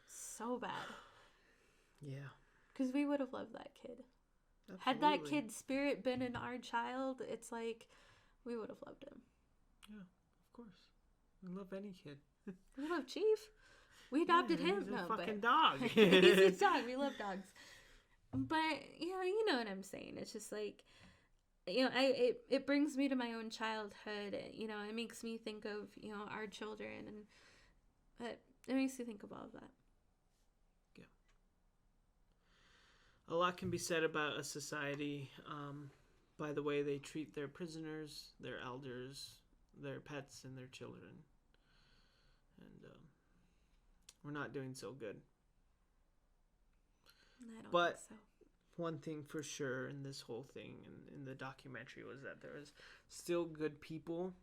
so bad. Yeah. Because we would have loved that kid. Absolutely. Had that kid's spirit been in our child, it's like we would have loved him. Yeah, of course. We love any kid. We love Chief. We adopted him. He's a no, fucking but dog. he's a dog. We love dogs. But you know what I'm saying. It's just like, it brings me to my own childhood. It makes me think of our children, and it makes me think of all of that. Yeah. A lot can be said about a society by the way they treat their prisoners, their elders, their pets, and their children. And we're not doing so good. I don't but think so. One thing for sure in this whole thing and in the documentary was that there was still good people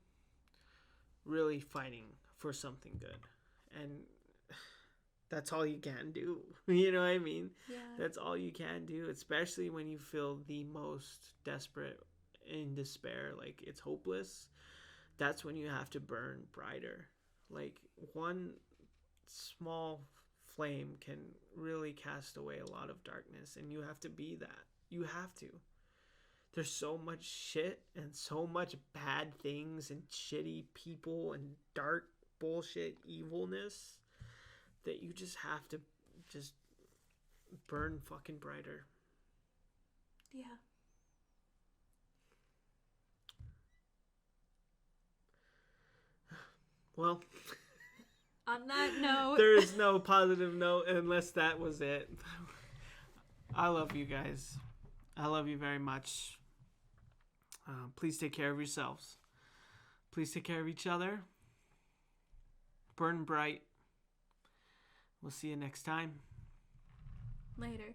really fighting for something good. And that's all you can do. You know what I mean? Yeah. That's all you can do, especially when you feel the most desperate, in despair, like it's hopeless. That's when you have to burn brighter. Like one small flame can really cast away a lot of darkness, and you have to be that. You have to. There's so much shit and so much bad things and shitty people and dark bullshit evilness that you just have to just burn fucking brighter. Yeah. Well, on that note, there is no positive note unless that was it. I love you guys. I love you very much. Please take care of yourselves. Please take care of each other. Burn bright. We'll see you next time. Later.